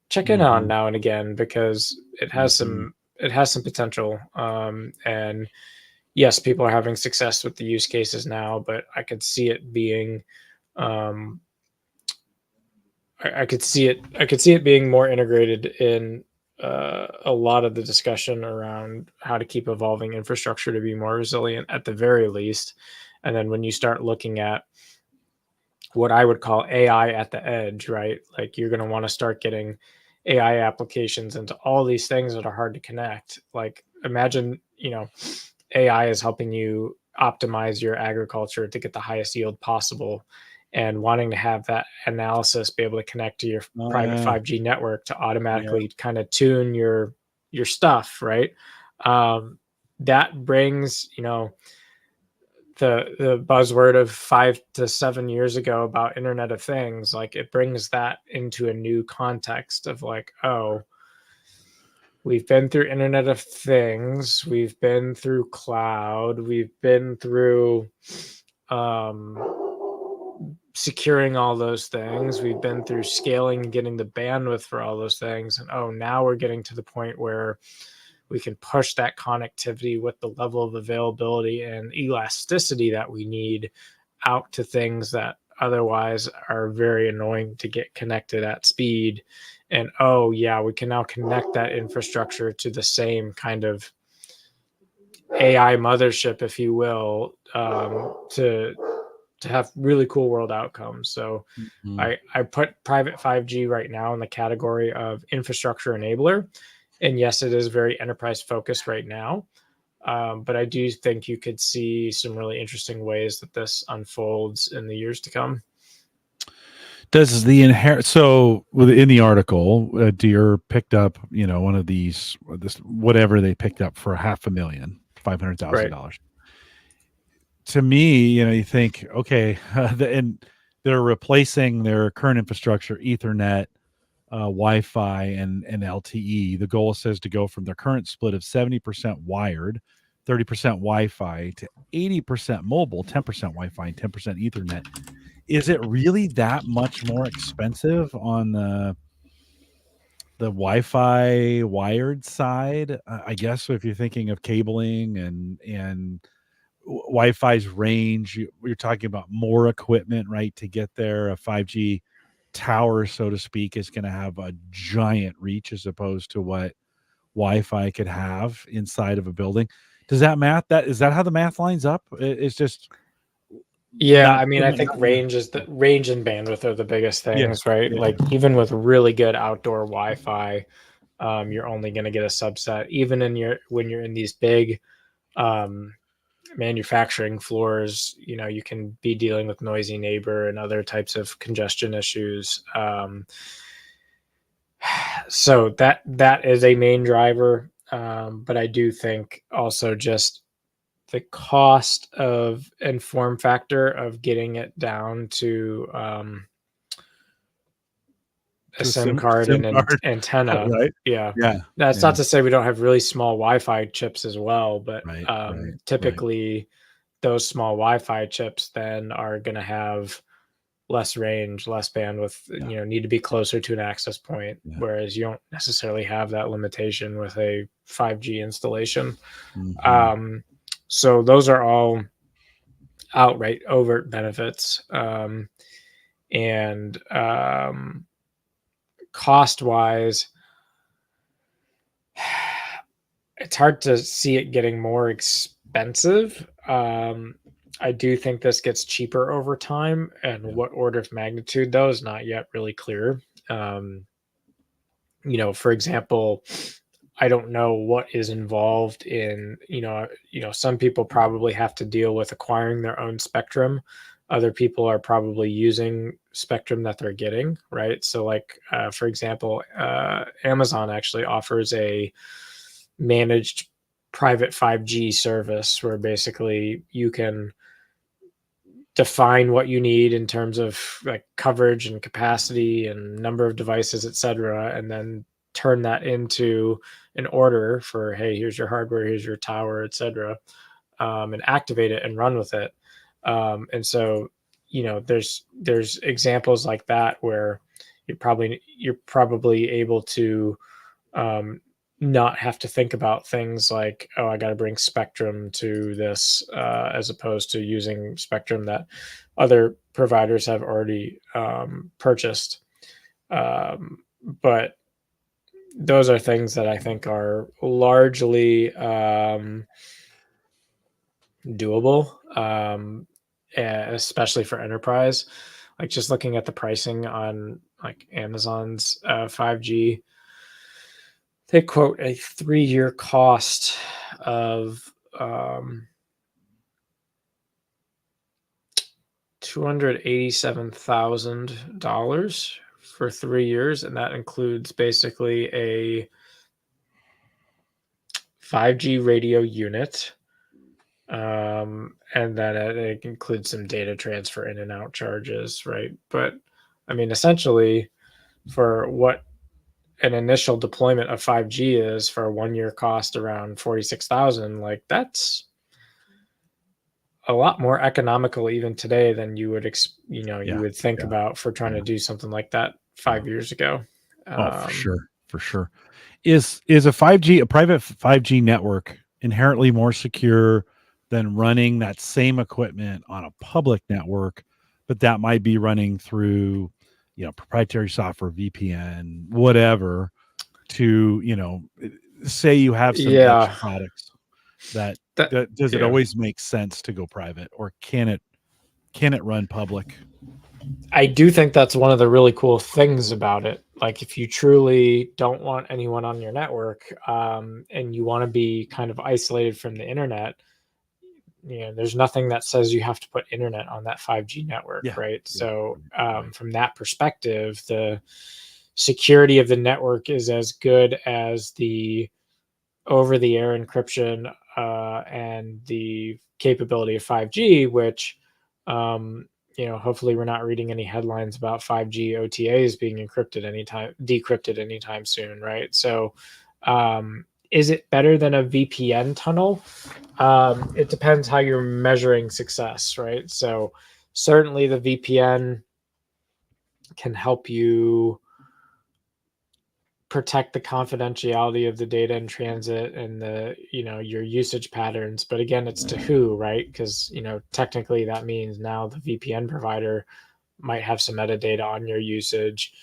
S2: check in on now and again, because it has some potential. And yes, people are having success with the use cases now, but I could see it being I could see it being more integrated in a lot of the discussion around how to keep evolving infrastructure to be more resilient at the very least. And then when you start looking at what I would call AI at the edge, right? Like you're going to want to start getting AI applications into all these things that are hard to connect. Like imagine, AI is helping you optimize your agriculture to get the highest yield possible, and wanting to have that analysis be able to connect to your private 5G network to automatically kind of tune your stuff, right? That brings, the buzzword of 5 to 7 years ago about Internet of Things, like it brings that into a new context of like, oh, we've been through Internet of Things, we've been through cloud, we've been through securing all those things, we've been through scaling and getting the bandwidth for all those things, and oh, now we're getting to the point where we can push that connectivity with the level of availability and elasticity that we need out to things that otherwise are very annoying to get connected at speed. And oh yeah, we can now connect that infrastructure to the same kind of AI mothership, if you will, to have really cool world outcomes. So I put private 5G right now in the category of infrastructure enabler. And yes, it is very enterprise focused right now. But I do think you could see some really interesting ways that this unfolds in the years to come.
S1: Does the so in the article, Deere picked up, one of these, whatever they picked up for $500,000, $500,000.
S2: Right.
S1: To me, you think, okay, and they're replacing their current infrastructure, Ethernet, Wi-Fi, and LTE. The goal says to go from their current split of 70% wired, 30% Wi-Fi to 80% mobile, 10% Wi-Fi, and 10% Ethernet. Is it really that much more expensive on the Wi-Fi wired side? I guess if you're thinking of cabling and Wi-Fi's range, you're talking about more equipment, right, to get there. A 5G tower, so to speak, is going to have a giant reach as opposed to what Wi-Fi could have inside of a building. Does that math? Is that how the math lines up? It's just
S2: I mean, I think range and bandwidth are the biggest things, right? Like even with really good outdoor Wi-Fi, you're only going to get a subset. Even when you're in these big manufacturing floors, you can be dealing with noisy neighbor and other types of congestion issues. So that is a main driver. But I do think also just the cost of and form factor of getting it down to a SIM card and an antenna.
S1: Right.
S2: Yeah.
S1: Yeah.
S2: That's not to say we don't have really small Wi-Fi chips as well, but typically those small Wi-Fi chips then are going to have less range, less bandwidth, need to be closer to an access point, whereas you don't necessarily have that limitation with a 5G installation. So those are all outright overt benefits. And cost-wise, it's hard to see it getting more expensive. I do think this gets cheaper over time, and what order of magnitude, though, is not yet really clear. For example, I don't know what is involved in, some people probably have to deal with acquiring their own spectrum. Other people are probably using spectrum that they're getting, right? So like, for example, Amazon actually offers a managed private 5G service where basically you can define what you need in terms of like coverage and capacity and number of devices, et cetera, and then turn that into an order for, hey, here's your hardware, here's your tower, et cetera. and activate it and run with it. And so, there's examples like that where you're probably able to not have to think about things like, oh, I got to bring Spectrum to this, as opposed to using Spectrum that other providers have already purchased. But those are things that I think are largely doable, especially for enterprise. Like just looking at the pricing on like Amazon's 5G, they quote a 3-year cost of $287,000 for 3 years, and that includes basically a 5G radio unit, and then it includes some data transfer in and out charges, right? But I mean, essentially, for what an initial deployment of 5G is for a 1-year cost around 46,000, like that's a lot more economical even today than you would you would think about for trying to do something like that 5 years ago.
S1: For sure, for sure. Is a private 5G network inherently more secure than running that same equipment on a public network, but that might be running through, proprietary software, VPN, whatever, to, say you have some edge products that does it always make sense to go private, or can it run public?
S2: I do think that's one of the really cool things about it. Like if you truly don't want anyone on your network, and you want to be kind of isolated from the internet, there's nothing that says you have to put internet on that 5G network, right? So from that perspective, the security of the network is as good as the over-the-air encryption and the capability of 5G, which hopefully we're not reading any headlines about 5G OTAs being decrypted anytime soon, right? So is it better than a VPN tunnel? It depends how you're measuring success, right? So certainly the VPN can help you protect the confidentiality of the data in transit and your usage patterns. But again, it's to who, right? Because, technically that means now the VPN provider might have some metadata on your usage.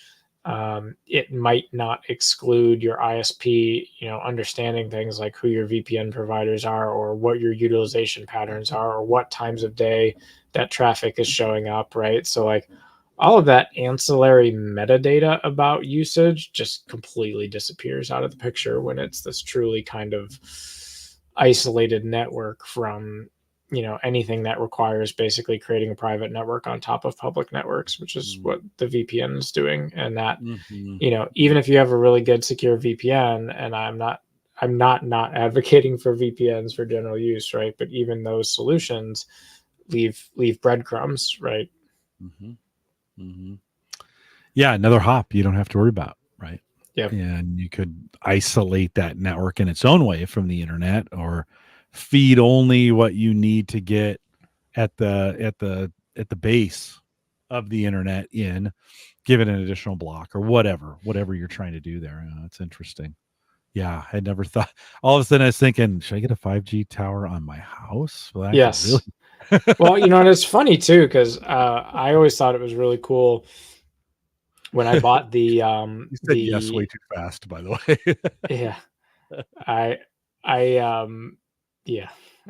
S2: It might not exclude your ISP, understanding things like who your VPN providers are, or what your utilization patterns are, or what times of day that traffic is showing up, right? So like all of that ancillary metadata about usage just completely disappears out of the picture when it's this truly kind of isolated network from, anything that requires basically creating a private network on top of public networks, which is what the VPN is doing. And that, even if you have a really good secure VPN, and I'm not advocating for VPNs for general use, right? But even those solutions leave breadcrumbs, right?
S1: Yeah, another hop you don't have to worry about, right?
S2: Yeah.
S1: And you could isolate that network in its own way from the internet, or feed only what you need to get at the base of the internet in, give it an additional block or whatever you're trying to do there. It's interesting. Yeah, I never thought. All of a sudden I was thinking, should I get a 5G tower on my house? Well,
S2: yes.
S1: Really...
S2: Well, and it's funny too, because I always thought it was really cool when I bought the
S1: you said yes way too fast, by the way.
S2: Yeah. I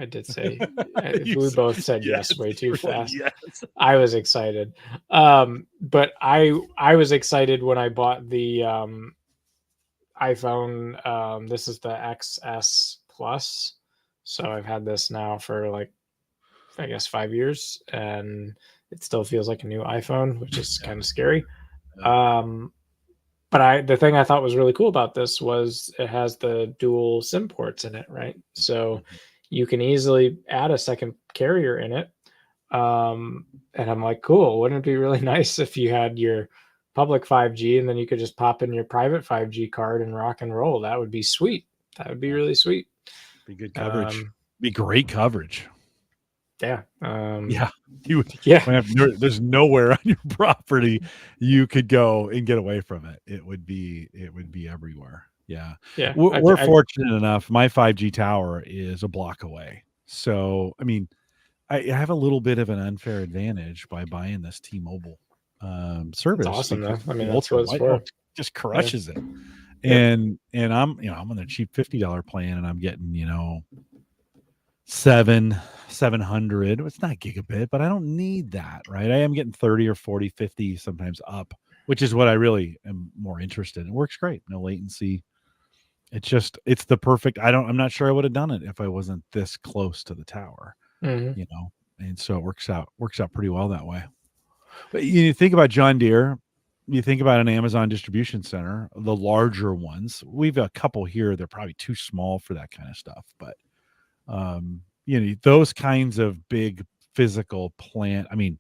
S2: did say we both said yes way too fast. Yes. I was excited. But I was excited when I bought the iPhone. This is the XS Plus. So I've had this now for like, I guess 5 years, and it still feels like a new iPhone, which is kind of scary. But the thing I thought was really cool about this was it has the dual SIM ports in it, right? So you can easily add a second carrier in it. And I'm like, cool. Wouldn't it be really nice if you had your public 5G and then you could just pop in your private 5G card and rock and roll? That would be sweet. That would be really sweet.
S1: Be good coverage. Be great coverage.
S2: Yeah.
S1: Yeah, you would.
S2: Yeah.
S1: There's nowhere on your property you could go and get away from it. It would be everywhere. Yeah,
S2: Yeah.
S1: we're fortunate enough. My 5G tower is a block away, so I mean, I have a little bit of an unfair advantage by buying this T-Mobile
S2: That's
S1: service
S2: awesome, though.
S1: because
S2: I mean,
S1: the
S2: that's
S1: ultra
S2: what it's
S1: wide
S2: for.
S1: just
S2: Yeah.
S1: crushes it.
S2: Yep.
S1: And I'm on the cheap $50 plan, and I'm getting 700. It's not gigabit, but I don't need that, right? I am getting 30 or 40, 50 sometimes up, which is what I really am more interested in. It works great, no latency. It's the perfect. I'm not sure I would have done it if I wasn't this close to the tower,
S2: Mm-hmm.
S1: and so it works out pretty well that way. But you think about John Deere, you think about an Amazon distribution center, the larger ones. We've a couple here. They're probably too small for that kind of stuff, but those kinds of big physical plant. I mean,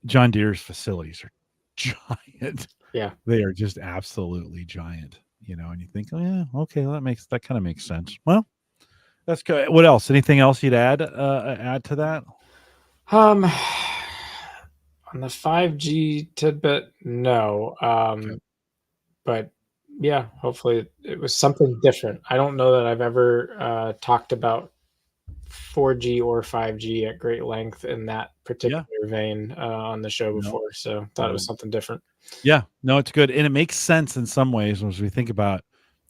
S1: John Deere's facilities are giant.
S2: Yeah.
S1: They are just absolutely giant. And you think, oh yeah, okay, well, that kind of makes sense. Well, that's good. What else? Anything else you'd add to that?
S2: On the 5G tidbit, no.
S1: Okay.
S2: But yeah, hopefully it was something different. I don't know that I've ever talked about 4G or 5G at great length in that particular vein on the show before. So thought it was something different.
S1: Yeah, no, it's good. And it makes sense in some ways as we think about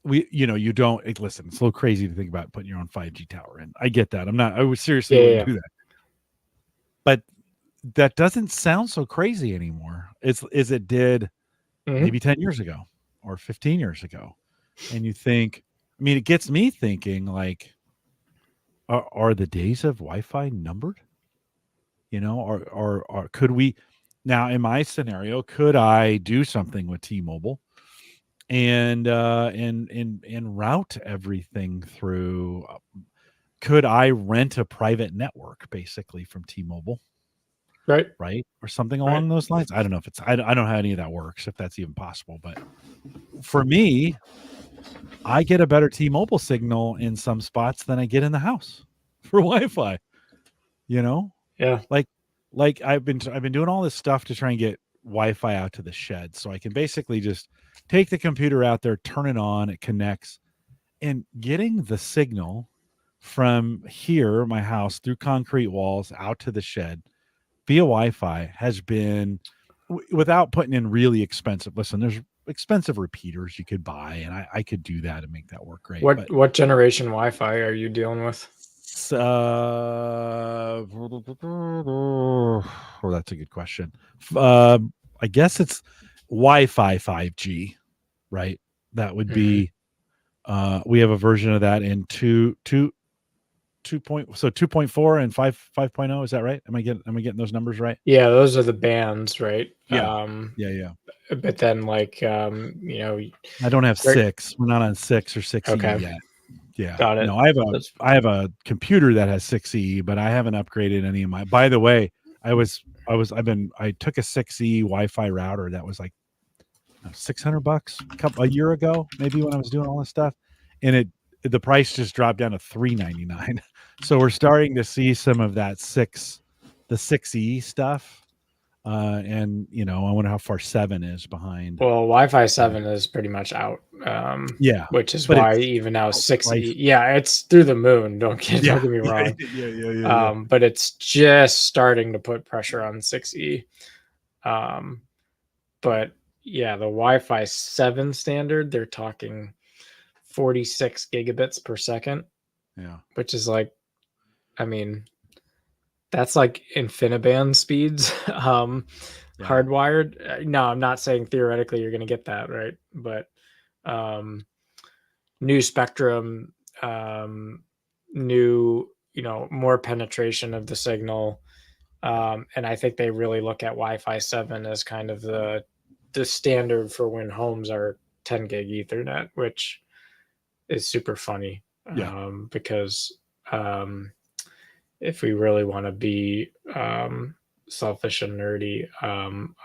S1: you don't listen, it's a little crazy to think about putting your own 5G tower in. I get that. I would seriously wouldn't do that. But that doesn't sound so crazy anymore. As it did maybe 10 years ago or 15 years ago. And you think, I mean, it gets me thinking, like, are the days of Wi-Fi numbered? Or could we now, in my scenario, could I do something with T-Mobile and route everything through? Could I rent a private network basically from T-Mobile? Right, or something along those lines. I don't know if it's. I don't know how any of that works, if that's even possible. But for me, I get a better T-Mobile signal in some spots than I get in the house for Wi-Fi.
S2: Yeah.
S1: Like I've been doing all this stuff to try and get Wi-Fi out to the shed, so I can basically just take the computer out there, turn it on, it connects, and getting the signal from here, my house, through concrete walls out to the shed via Wi-Fi has been, without putting in really expensive. Listen, there's expensive repeaters you could buy, and I could do that and make that work great.
S2: What generation Wi-Fi are you dealing with?
S1: That's a good question. I guess it's Wi-Fi 5G, right? That would be. We have a version of that in 2.4 and 5.0. Is that right? Am I getting those numbers right?
S2: Yeah, those are the bands, right?
S1: Yeah.
S2: But then, like,
S1: I don't have 6. We're not on 6 or 6E yet. Yeah.
S2: Got it.
S1: No, I have a computer that has 6E, but I haven't upgraded any of my. By the way, I took a 6E Wi-Fi router that was like $600 a year ago, maybe, when I was doing all this stuff, and the price just dropped down to $399. So we're starting to see some of that the 6E stuff. And I wonder how far 7 is behind.
S2: Well, Wi-Fi 7 is pretty much out.
S1: Yeah,
S2: which is why even now 6E. Yeah, it's through the moon. Don't get me wrong.
S1: Yeah.
S2: But it's just starting to put pressure on 6E. But yeah, the Wi-Fi 7 standard, they're talking 46 gigabits per second.
S1: Yeah,
S2: which is like, I mean, that's like InfiniBand speeds. Hardwired. No, I'm not saying theoretically you're going to get that, right? But new spectrum, new, more penetration of the signal. And I think they really look at Wi-Fi 7 as kind of the standard for when homes are 10 gig Ethernet, which is super funny. Because if we really want to be selfish and nerdy,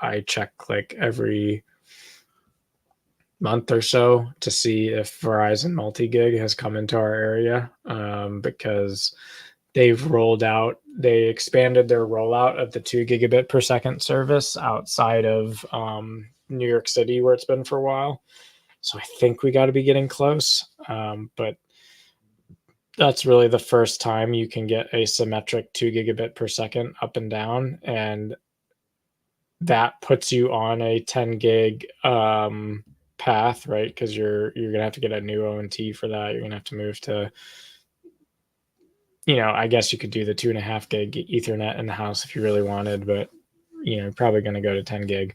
S2: I check like every month or so to see if Verizon multi-gig has come into our area, because they expanded their rollout of the 2 gigabit per second service outside of New York City, where it's been for a while. So I think we got to be getting close. But that's really the first time you can get a symmetric 2 gigabit per second up and down. And that puts you on a 10 gig path, right? Because you're gonna have to get a new ONT for that. You're gonna have to move to, I guess you could do the 2.5 gig Ethernet in the house if you really wanted, but you're probably gonna go to 10 gig.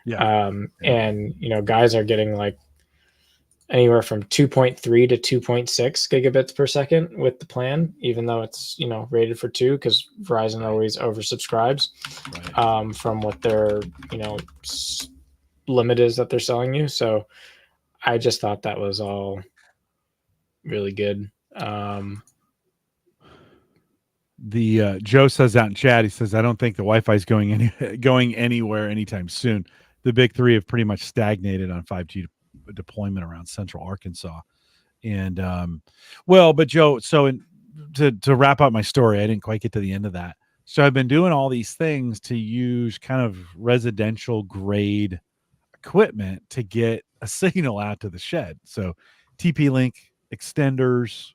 S1: Yeah.
S2: And guys are getting like anywhere from 2.3 to 2.6 gigabits per second with the plan, even though it's rated for 2, because Verizon always oversubscribes from what their limit is that they're selling you. So I just thought that was all really good.
S1: The Joe says out in chat, he says, I don't think the Wi-Fi is going anywhere anytime soon. The big three have pretty much stagnated on 5G deployment around central Arkansas. And but Joe, so to wrap up my story, I didn't quite get to the end of that. So I've been doing all these things to use kind of residential grade equipment to get a signal out to the shed. So TP-Link extenders.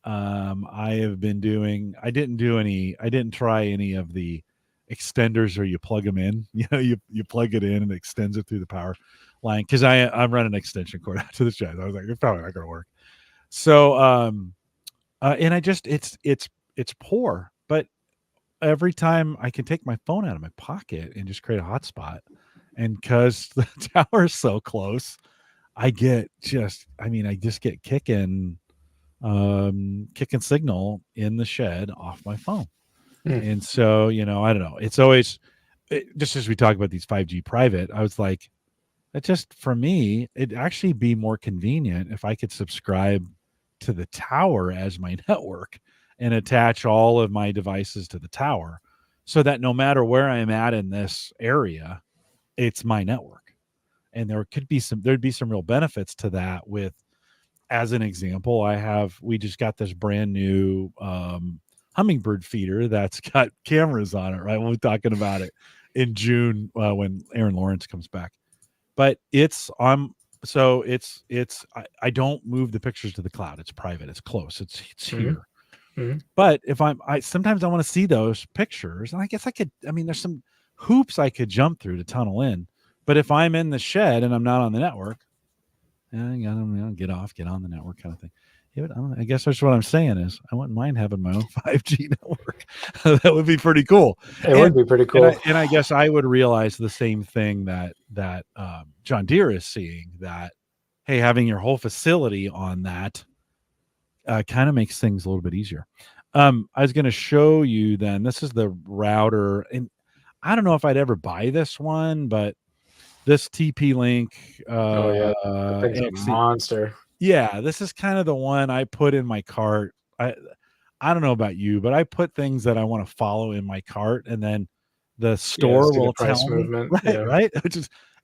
S1: I didn't try any of the extenders where you plug them in. You plug it in and it extends it through the power line, because I'm running an extension cord out to the shed. I was like, it's probably not going to work. So and it's poor, but every time I can take my phone out of my pocket and just create a hotspot, and because the tower is so close, I just get kicking signal in the shed off my phone. And so I don't know, it's always just as we talk about these 5G private, I was like, it just, for me, it'd actually be more convenient if I could subscribe to the tower as my network and attach all of my devices to the tower, so that no matter where I'm at in this area, it's my network. And there'd be some real benefits to that. With, as an example, we just got this brand new hummingbird feeder that's got cameras on it, right? We'll be talking about it in June when Aaron Lawrence comes back. But I don't move the pictures to the cloud. It's private. It's close. It's here. But if sometimes I want to see those pictures, and I guess there's some hoops I could jump through to tunnel in. But if I'm in the shed and I'm not on the network, get on the network kind of thing. Yeah, but I guess that's what I'm saying is I wouldn't mind having my own 5G network. That would be pretty cool.
S2: Would be pretty cool.
S1: And I guess I would realize the same thing that John Deere is seeing, that, hey, having your whole facility on that kind of makes things a little bit easier. I was going to show you then. This is the router, and I don't know if I'd ever buy this one, but this TP-Link.
S2: That thing's a monster.
S1: Yeah, this is kind of the one I put in my cart. I don't know about you, but I put things that I want to follow in my cart, and then the store will tell
S2: movement.
S1: me. Right.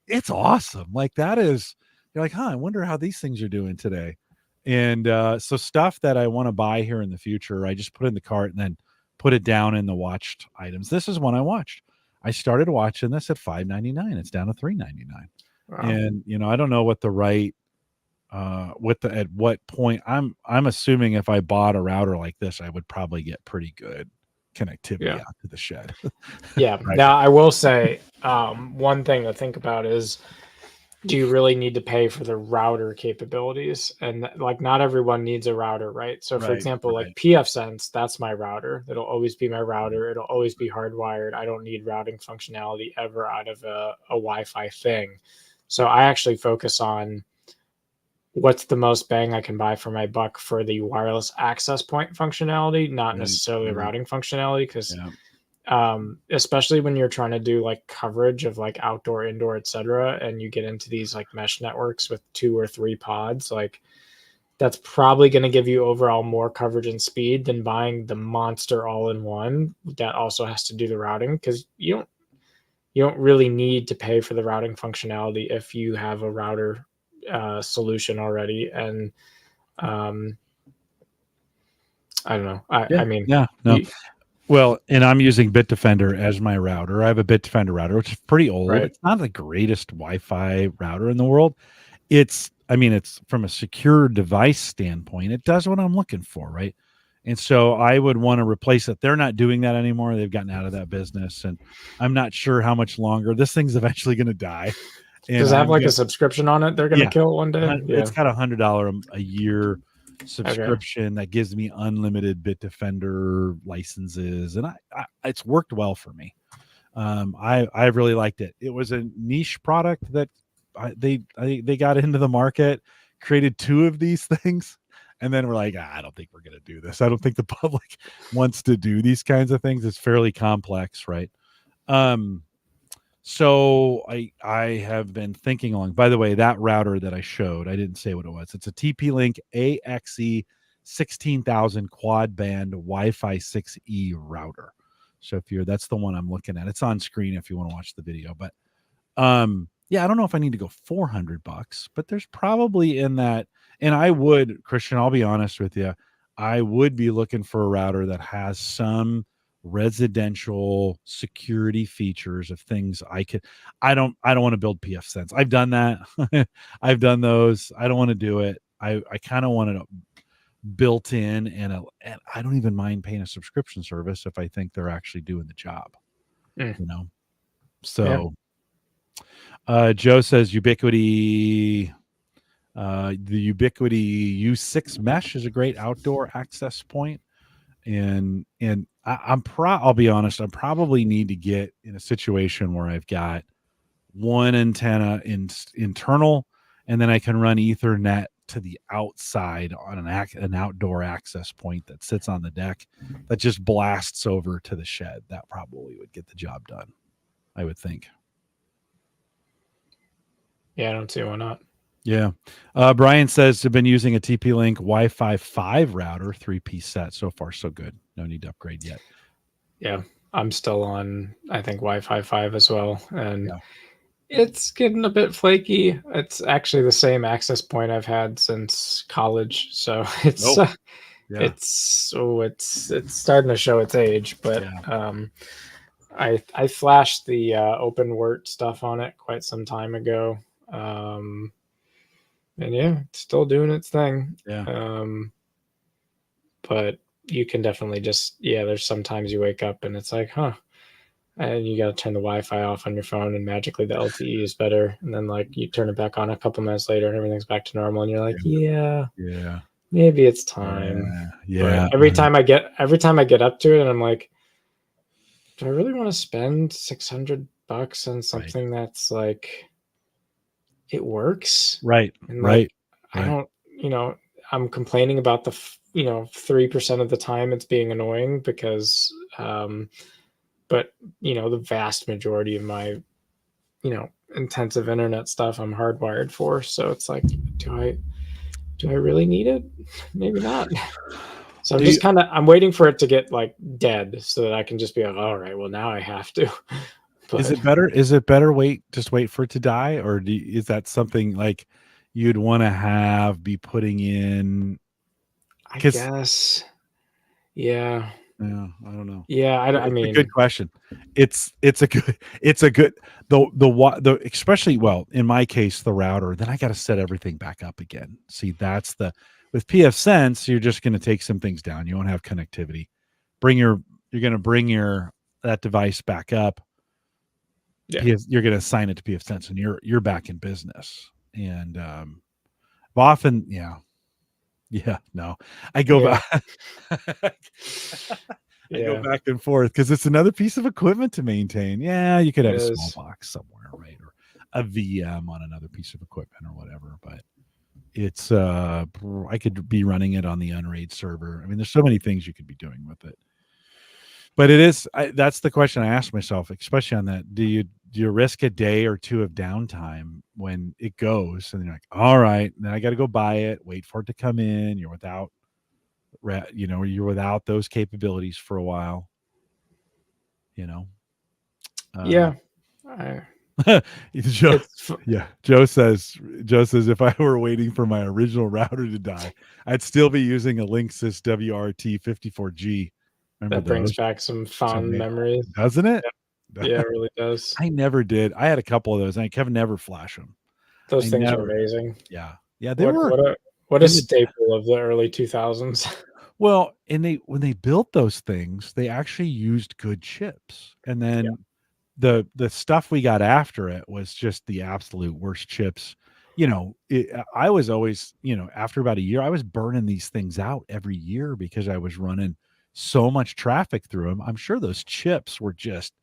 S1: It's awesome. Like, that is, you're like, I wonder how these things are doing today. And so stuff that I want to buy here in the future, I just put in the cart and then put it down in the watched items. This is one I watched. I started watching this at $5.99. It's down to $3.99. Wow. And I don't know what the right at what point. I'm assuming if I bought a router like this, I would probably get pretty good connectivity out to the shed.
S2: Yeah. Right. Now I will say one thing to think about is, do you really need to pay for the router capabilities? And like, not everyone needs a router, right? So for example, like pfSense, that's my router. It'll always be my router. It'll always be hardwired. I don't need routing functionality ever out of a Wi-Fi thing. So I actually focus on what's the most bang I can buy for my buck for the wireless access point functionality, not necessarily routing functionality, because especially when you're trying to do like coverage of like outdoor, indoor, etc., and you get into these like mesh networks with 2 or 3 pods, like that's probably going to give you overall more coverage and speed than buying the monster all-in-one that also has to do the routing, because you don't really need to pay for the routing functionality if you have a router solution already. And I don't know. I mean,
S1: no. Well, and I'm using Bitdefender as my router. I have a Bitdefender router, which is pretty old.
S2: Right.
S1: It's not the greatest Wi-Fi router in the world. It's from a secure device standpoint, it does what I'm looking for, right? And so I would want to replace it. They're not doing that anymore. They've gotten out of that business, and I'm not sure how much longer. This thing's eventually going to die. And
S2: does it have like a subscription on it? They're going to kill it one day.
S1: it's got $100 a year subscription that gives me unlimited Bitdefender licenses, and I it's worked well for me. I really liked it. It was a niche product that they got into the market, created 2 of these things, and then we're like, I don't think we're going to do this. I don't think the public wants to do these kinds of things. It's fairly complex, right? So I have been thinking along. By the way, that router that I showed, I didn't say what it was. It's a TP-Link AXE 16,000 quad band Wi-Fi 6E router. So that's the one I'm looking at. It's on screen if you want to watch the video. But yeah, I don't know if I need to go $400, but there's probably in that. And I would, Christian, I'll be honest with you, I would be looking for a router that has some residential security features of things I don't want to build pfSense. I've done that. I've done those. I don't want to do it. I kind of want it built in, and I don't even mind paying a subscription service if I think they're actually doing the job. So Joe says Ubiquiti, the Ubiquiti U6 mesh is a great outdoor access point. And I'll be honest, I probably need to get in a situation where I've got one antenna internal, and then I can run Ethernet to the outside on an outdoor access point that sits on the deck that just blasts over to the shed. That probably would get the job done, I would think.
S2: Yeah, I don't see why not.
S1: Yeah. Brian says they've been using a TP-Link Wi-Fi 5 router, 3-piece set. So far, so good. No need to upgrade yet.
S2: Yeah, I'm still on, I think, Wi-Fi 5 as well. And it's getting a bit flaky. It's actually the same access point I've had since college. So it's starting to show its age. But I flashed the OpenWrt stuff on it quite some time ago. And yeah, it's still doing its thing. But you can definitely just, there's sometimes you wake up and it's like, and you got to turn the Wi-Fi off on your phone and magically the LTE is better. And then like you turn it back on a couple minutes later and everything's back to normal. And you're like, maybe it's time. But every time I get up to it and I'm like, do I really want to spend $600 on something that's like, it works,
S1: right?
S2: And like, I don't, I'm complaining about the 3% of the time it's being annoying because but the vast majority of my intensive internet stuff I'm hardwired for, so it's like, do I really need it? Maybe not. So I'm just I'm waiting for it to get like dead so that I can just be like, all right, well now I have to.
S1: But is it better just wait for it to die, or is that something like you'd want to be putting in?
S2: I guess. Yeah,
S1: I don't know.
S2: I mean,
S1: a good question. It's a good the especially, well, in my case, the router, then I got to set everything back up again. See, that's with pfSense, you're just going to take some things down. You won't have connectivity. You're going to bring that device back up. You're going to assign it to pfSense, and you're back in business. And often, I go back. I go back and forth because it's another piece of equipment to maintain. Yeah, you could have a small box somewhere, right, or a VM on another piece of equipment or whatever. But it's I could be running it on the unraid server. I mean, there's so many things you could be doing with it. But it is, that's the question I asked myself, especially on that. Do you risk a day or two of downtime when it goes, and you're like, all right, then I got to go buy it, wait for it to come in. You're without those capabilities for a while. Joe,
S2: It's
S1: yeah, Joe says if I were waiting for my original router to die, I'd still be using a Linksys WRT 54G. Remember
S2: that brings
S1: those?
S2: back some
S1: So
S2: fond memories.
S1: doesn't it?
S2: Yeah, it really does.
S1: I never did. I had a couple of those. I could never flash them. I
S2: Those things are
S1: never.
S2: amazing.
S1: Yeah, yeah, they
S2: What
S1: were
S2: what a what a
S1: in the
S2: staple of the early 2000s.
S1: well, and they when they built those things, they actually used good chips, and
S2: Yeah.
S1: then the stuff we got after it was just the absolute worst chips. I was always, after about a year, I was burning these things out every year because I was running so much traffic through them. I'm sure those chips were just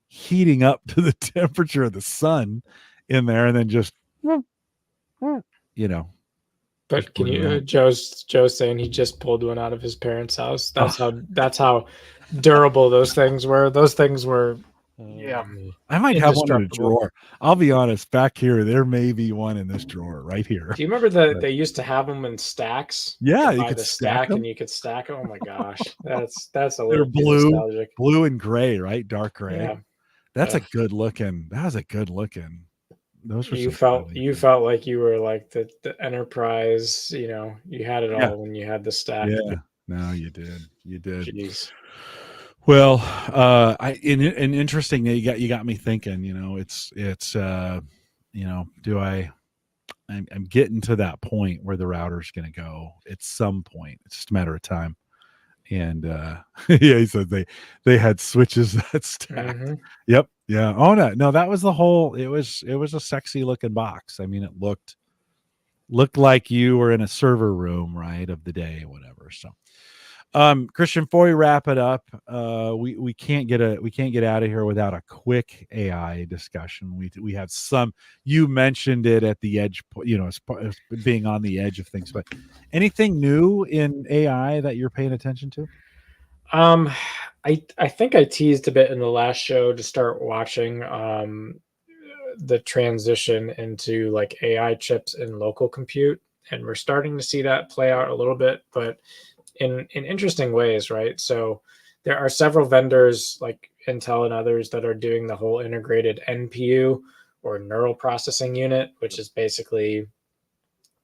S1: heating up to the temperature of the sun in there, and then just, you know, just
S2: But can
S1: burning
S2: you
S1: out.
S2: Joe's saying he just pulled one out of his parents' house.
S1: Oh,
S2: That's how durable those things were. Those things were, yeah,
S1: I might have one in a
S2: indestructible.
S1: drawer. I'll be honest, back here, there may be one in this drawer right here.
S2: Do you remember that
S1: But
S2: they used to have them in stacks?
S1: yeah,
S2: You'd
S1: you
S2: buy
S1: could
S2: the
S1: stack
S2: stack
S1: them.
S2: and you could stack it. Oh my gosh, that's a
S1: They're
S2: little too
S1: blue,
S2: nostalgic.
S1: blue and gray, right? Dark gray.
S2: Yeah,
S1: That's a
S2: uh,
S1: good looking. That was a good looking. Those were
S2: you
S1: some
S2: felt
S1: really
S2: you
S1: good.
S2: felt like you were like the Enterprise. You know, you had it
S1: Yeah,
S2: all when you had the stack.
S1: yeah. No, you did. You did.
S2: Jeez.
S1: Well, and interesting that you got me thinking. Do I'm getting to that point where the router's going to go at some point. It's just a matter of time. And yeah, he said they had switches that stacked.
S2: Hmm.
S1: Yep. Yeah. Oh no, that was the whole. It was a sexy looking box. I mean, it looked like you were in a server room, right, of the day, whatever. So, Christian, before we wrap it up, we can't get out of here without a quick AI discussion. We had some. You mentioned it at the edge, as being on the edge of things. But anything new in AI that you're paying attention to?
S2: Um, I think I teased a bit in the last show to start watching the transition into like AI chips in local compute, and we're starting to see that play out a little bit, but in interesting ways, right? So there are several vendors like Intel and others that are doing the whole integrated NPU or neural processing unit, which is basically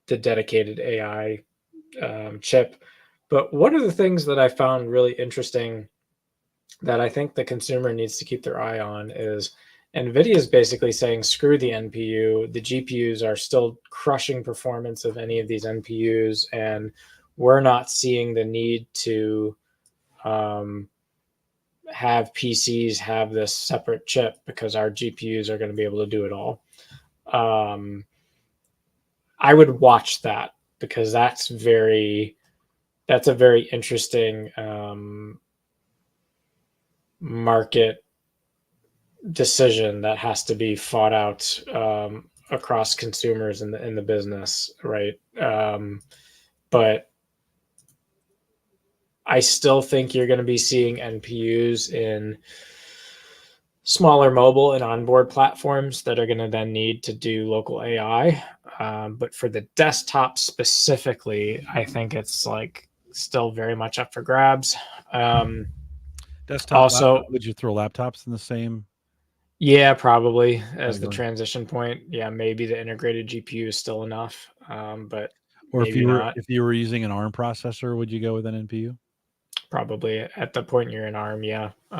S2: the dedicated AI chip. But one of the things that I found really interesting that I think the consumer needs to keep their eye on is NVIDIA is basically saying, screw the NPU. The GPUs are still crushing performance of any of these NPUs, and we're not seeing the need to um, have PCs have this separate chip because our GPUs are going to be able to do it all. Um, I would watch that because that's a very interesting market decision that has to be fought out across consumers in the business, right? But I still think you're going to be seeing NPUs in smaller mobile and onboard platforms that are going to then need to do local AI. But for the desktop specifically, I think it's like still very much up for grabs.
S1: Desktop,
S2: Also,
S1: would you throw laptops in the same
S2: yeah, probably as the
S1: category?
S2: transition point. Yeah, maybe the integrated GPU is still enough, but
S1: Or if
S2: maybe
S1: you were
S2: not.
S1: if you were using an ARM processor, would you go with an NPU?
S2: Probably at the point you're in ARM, yeah.
S1: Yeah.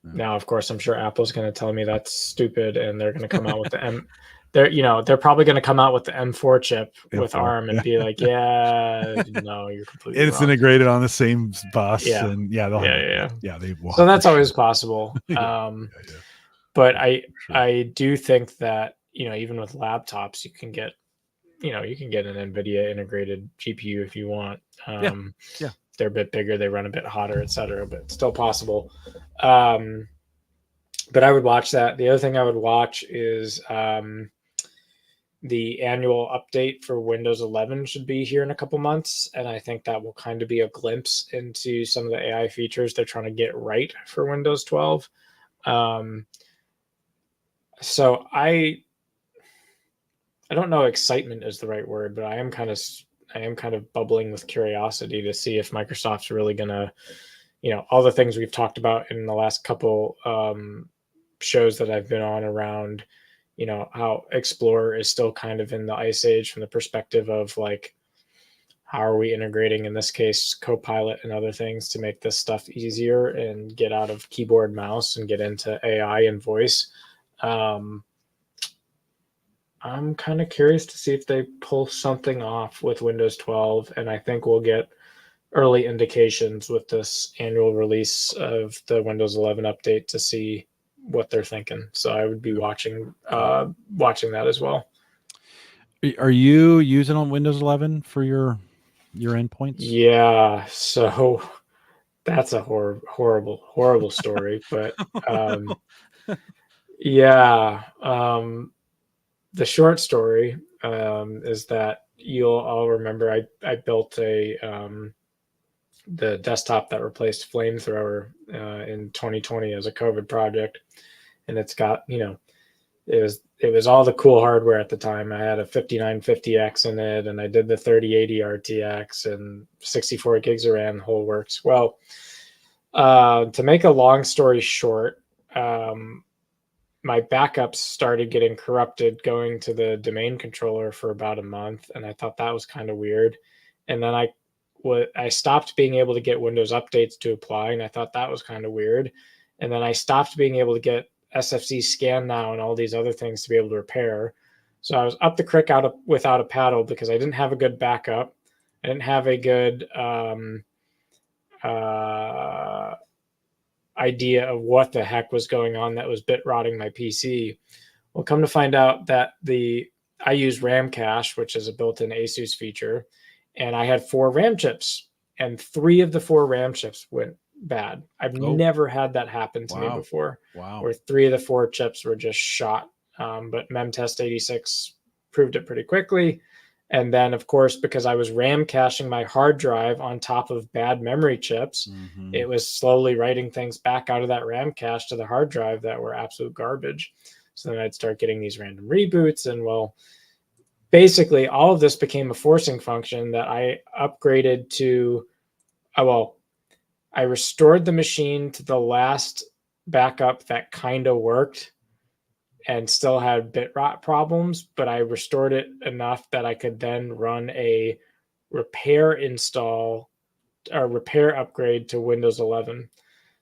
S1: Yeah.
S2: Now, of course, I'm sure Apple's going to tell me that's stupid, and they're going to come out with the M. They're probably going to come out with the M4 chip with
S1: M4.
S2: ARM and
S1: Yeah.
S2: be like, yeah, no, you're completely
S1: It's
S2: wrong.
S1: integrated on the same bus,
S2: Yeah,
S1: and yeah, they'll have
S2: yeah,
S1: a
S2: yeah, yeah.
S1: yeah, they will
S2: So
S1: for
S2: that's
S1: sure.
S2: always possible.
S1: Yeah, yeah,
S2: But
S1: yeah,
S2: I
S1: for sure.
S2: I do think that even with laptops, you can get an NVIDIA integrated GPU if you want.
S1: Yeah, yeah.
S2: They're a bit bigger, they run a bit hotter, etc., but still possible. Um, but I would watch that. The other thing I would watch is the annual update for Windows 11 should be here in a couple months, and I think that will kind of be a glimpse into some of the AI features they're trying to get right for Windows 12. Um, so I don't know excitement is the right word, but I am kind of bubbling with curiosity to see if Microsoft's really gonna, all the things we've talked about in the last couple shows that I've been on around, you know, how Explorer is still kind of in the ice age from the perspective of like, how are we integrating, in this case, Copilot and other things to make this stuff easier and get out of keyboard mouse and get into AI and voice. I'm kind of curious to see if they pull something off with Windows 12, and I think we'll get early indications with this annual release of the Windows 11 update to see what they're thinking. So I would be watching that as well.
S1: Are you using on Windows 11 for your endpoints?
S2: Yeah, so that's a horrible story, but yeah, the short story is that you'll all remember I built the desktop that replaced Flamethrower in 2020 as a COVID project, and it's got, you know, it was all the cool hardware at the time. I had a 5950X in it, and I did the 3080 RTX and 64 gigs of RAM, the whole works. Well, to make a long story short, my backups started getting corrupted going to the domain controller for about a month, and I thought that was kind of weird. And then I stopped being able to get Windows updates to apply, and I thought that was kind of weird. And then I stopped being able to get SFC scan now and all these other things to be able to repair. So I was up the creek without a paddle because I didn't have a good backup. I didn't have a good idea of what the heck was going on that was bit rotting my PC. Well, come to find out that I use RAM cache, which is a built-in ASUS feature, and I had 4 RAM chips, and 3 of the 4 RAM chips went bad. I've never had that happen to me before.
S1: Wow.
S2: Where 3 of the 4 chips were just shot. But MemTest 86 proved it pretty quickly. And then, of course, because I was RAM caching my hard drive on top of bad memory chips, it was slowly writing things back out of that RAM cache to the hard drive that were absolute garbage. So then I'd start getting these random reboots, and well, basically all of this became a forcing function that I upgraded to. I restored the machine to the last backup that kind of worked and still had bit rot problems, but I restored it enough that I could then run a repair upgrade to Windows 11.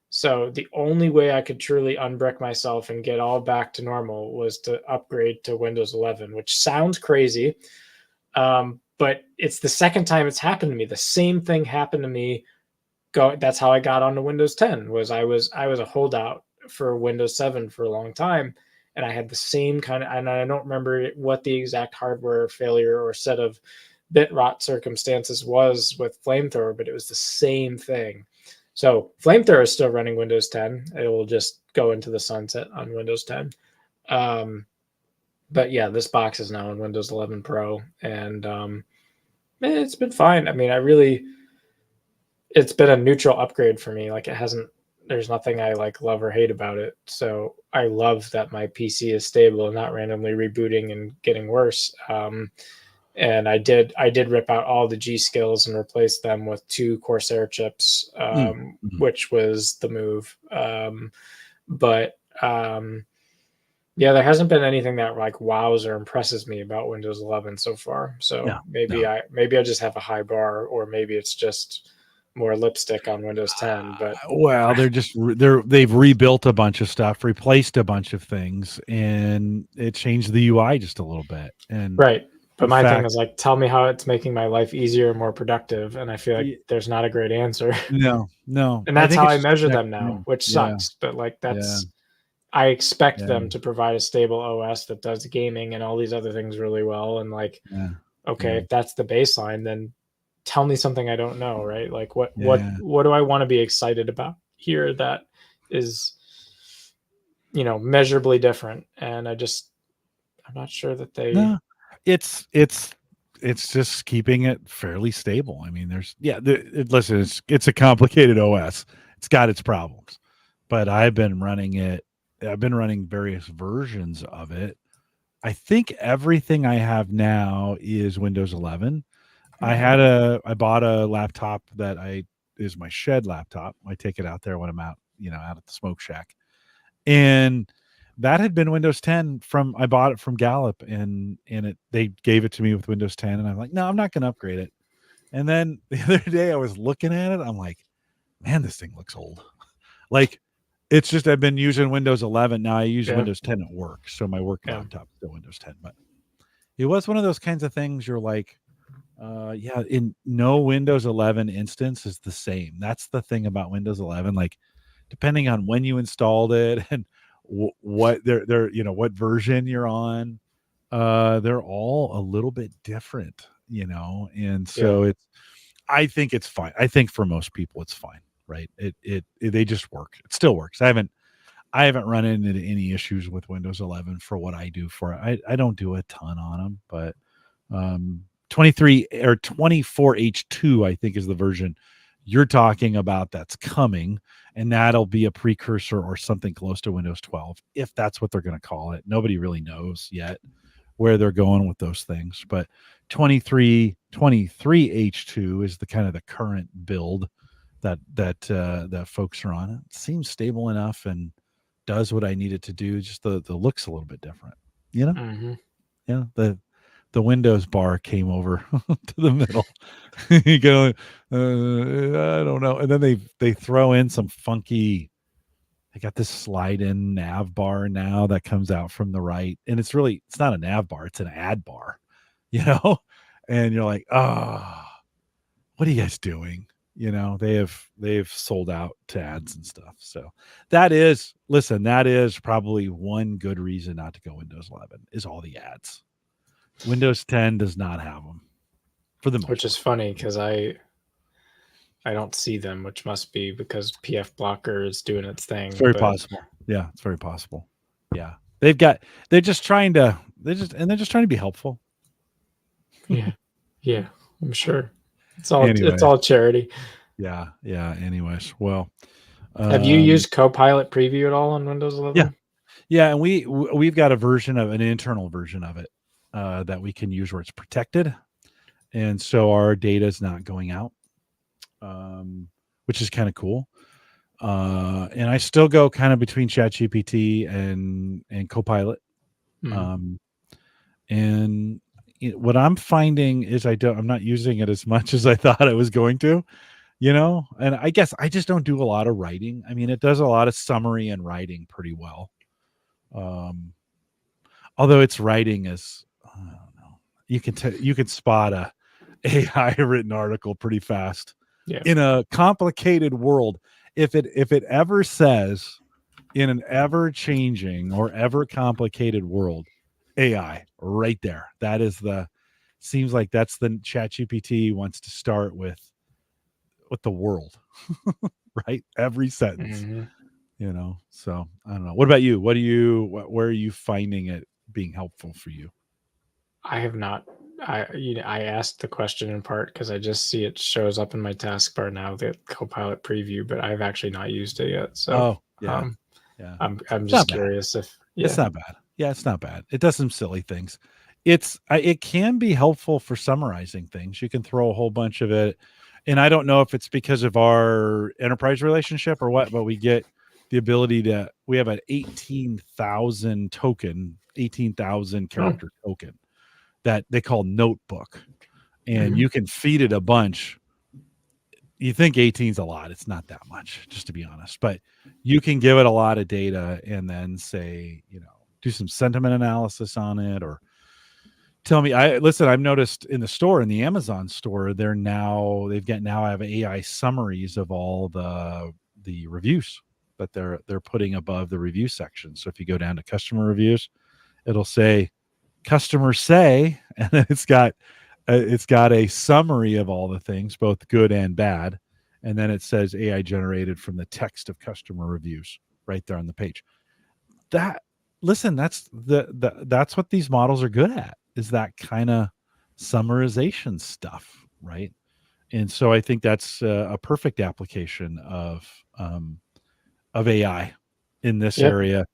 S2: So the only way I could truly unbrick myself and get all back to normal was to upgrade to Windows 11, which sounds crazy. But it's the second time it's happened to me. The same thing happened to me. That's how I got onto Windows 10. I was a holdout for Windows 7 for a long time, and I had the same kind of, and I don't remember what the exact hardware failure or set of bit rot circumstances was with Flamethrower, but it was the same thing. So Flamethrower is still running Windows 10. It will just go into the sunset on Windows 10. But yeah, this box is now on Windows 11 Pro, and it's been fine. I mean, it's been a neutral upgrade for me. Like, there's nothing I like love or hate about it. So I love that my PC is stable and not randomly rebooting and getting worse. And I did rip out all the G skills and replace them with 2 Corsair chips, which was the move. Yeah, there hasn't been anything that like wows or impresses me about Windows 11 so far. So maybe I just have a high bar, or maybe it's just more lipstick on Windows 10. But
S1: well, they've rebuilt a bunch of stuff, replaced a bunch of things, and it changed the UI just a little bit. And
S2: right. But my thing is like, tell me how it's making my life easier and more productive. And I feel like there's not a great answer.
S1: No.
S2: And that's how I measure them now, which sucks. But like, I expect them to provide a stable OS that does gaming and all these other things really well. And like, okay, if that's the baseline, then tell me something I don't know, right? Like what do I want to be excited about here that is, you know, measurably different? And I'm not sure that they.
S1: No, it's just keeping it fairly stable. I mean, listen, it's a complicated OS. It's got its problems, but I've been running various versions of it. I think everything I have now is Windows 11. I bought a laptop that is my shed laptop. I take it out there when I'm out, out at the smoke shack. that had been Windows 10 from, I bought it from Gallup, and they gave it to me with Windows 10, and I'm like, no, I'm not going to upgrade it. And then the other day I was looking at it, I'm like, man, this thing looks old. Like, it's just, I've been using Windows 11. Now I use Windows 10 at work. So my work laptop is still Windows 10, but it was one of those kinds of things you're like, in no Windows 11 instance is the same. That's the thing about Windows 11. Like, depending on when you installed it and what they're what version you're on, they're all a little bit different, and so I think it's fine. I think for most people it's fine, right? They just work. It still works. I haven't run into any issues with Windows 11 for what I do for it. I don't do a ton on them, but 23 or 24H2 I think is the version you're talking about that's coming, and that'll be a precursor or something close to Windows 12, if that's what they're going to call it. Nobody really knows yet where they're going with those things, but 23H2 is the kind of the current build that folks are on. It seems stable enough and does what I need it to do. Just the looks a little bit different,
S2: Mm-hmm.
S1: Yeah, the Windows bar came over to the middle. You go, I don't know. And then they throw in some funky. They got this slide in nav bar now that comes out from the right, and it's not a nav bar; it's an ad bar, And you're like, oh, what are you guys doing? They've sold out to ads and stuff. So that is probably one good reason not to go Windows 11 is all the ads. Windows 10 does not have them, for the most part.
S2: Which is funny because I don't see them, which must be because PF Blocker is doing its thing.
S1: It's very possible. Yeah, it's very possible. Yeah, they're just trying to be helpful.
S2: Yeah, I'm sure. It's all charity.
S1: Yeah. Anyways, well,
S2: have you used Copilot Preview at all on Windows 11?
S1: Yeah, and we've got an internal version of it that we can use where it's protected, and so our data is not going out, which is kind of cool. And I still go kind of between ChatGPT and Copilot.
S2: Mm-hmm.
S1: And what I'm finding is I'm not using it as much as I thought I was going to, and I guess I just don't do a lot of writing. I mean, it does a lot of summary and writing pretty well. Although its writing is, I don't know, you can spot a AI written article pretty fast.
S2: Yeah.
S1: In a complicated world, if it ever says in an ever changing or ever complicated world, AI right there, seems like that's the ChatGPT wants to start with the world, right? Every sentence, so I don't know. What about you? Where are you finding it being helpful for you?
S2: I have not. I asked the question in part because I just see it shows up in my taskbar now, the Copilot Preview, but I've actually not used it yet. So I'm just curious if
S1: it's not bad. Yeah, it's not bad. It does some silly things. It can be helpful for summarizing things. You can throw a whole bunch of it, and I don't know if it's because of our enterprise relationship or what, but we get the ability we have an 18,000 character token that they call notebook, and you can feed it a bunch. You think 18 is a lot. It's not that much, just to be honest, but you can give it a lot of data and then say, do some sentiment analysis on it, or tell me, I've noticed in the store, in the Amazon store, I have AI summaries of all the reviews that they're putting above the review section. So if you go down to customer reviews, it'll say customers say, and then it's got a summary of all the things, both good and bad, and then it says AI generated from the text of customer reviews right there on the page. That's what these models are good at, is that kind of summarization stuff, right? And so I think that's a perfect application of AI in this area.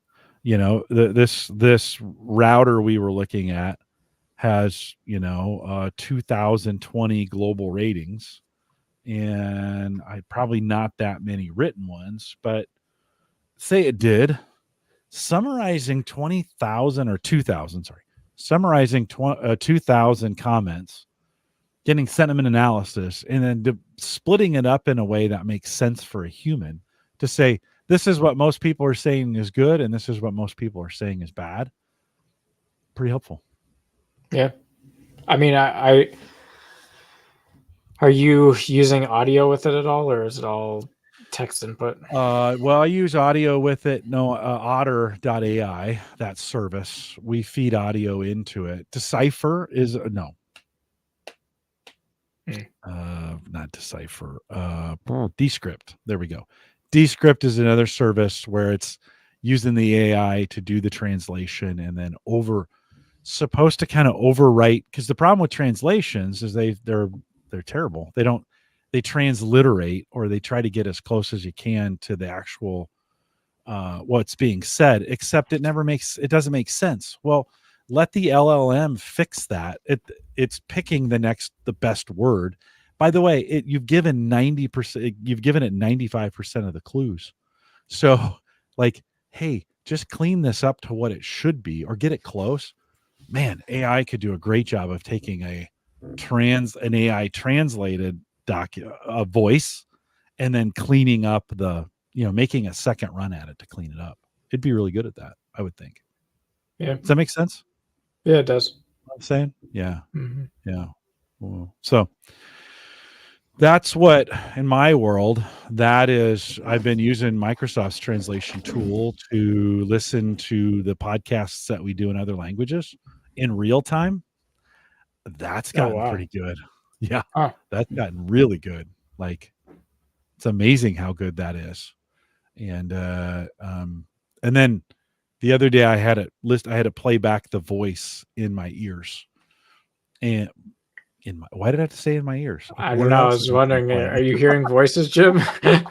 S1: This router we were looking at has 2020 global ratings, and probably not that many written ones, but say it did. summarizing 20,000 or 2,000, sorry, summarizing 2,000 comments, getting sentiment analysis, and then splitting it up in a way that makes sense for a human to say, this is what most people are saying is good, and this is what most people are saying is bad. Pretty helpful.
S2: Yeah. I mean, I are you using audio with it at all, or is it all text input?
S1: Well, I use audio with it. No, Otter.ai, that service. We feed audio into it. Decipher is no. Not Decipher. Descript. There we go. Descript is another service where it's using the AI to do the translation and then supposed to kind of overwrite, because the problem with translations is they're terrible. They transliterate, or they try to get as close as you can to the actual what's being said, except it doesn't make sense. Well, let the LLM fix that. It's picking the best word. By the way, you've given 90%, you've given it 95% of the clues. So like, hey, just clean this up to what it should be or get it close. Man, AI could do a great job of taking an AI translated voice and then cleaning up making a second run at it to clean it up. It'd be really good at that, I would think.
S2: Yeah.
S1: Does that make sense?
S2: Yeah, it does.
S1: What I'm saying? Yeah.
S2: Mm-hmm.
S1: Yeah. Well, so that's what, in my world, that is, I've been using Microsoft's translation tool to listen to the podcasts that we do in other languages in real time. That's gotten pretty good. Yeah.
S2: Huh.
S1: That's gotten really good. Like, it's amazing how good that is. And then the other day I had to play back the voice in my ears. And why did I have to say in my ears?
S2: I don't know. I was wondering, are you hearing voices, Jim? I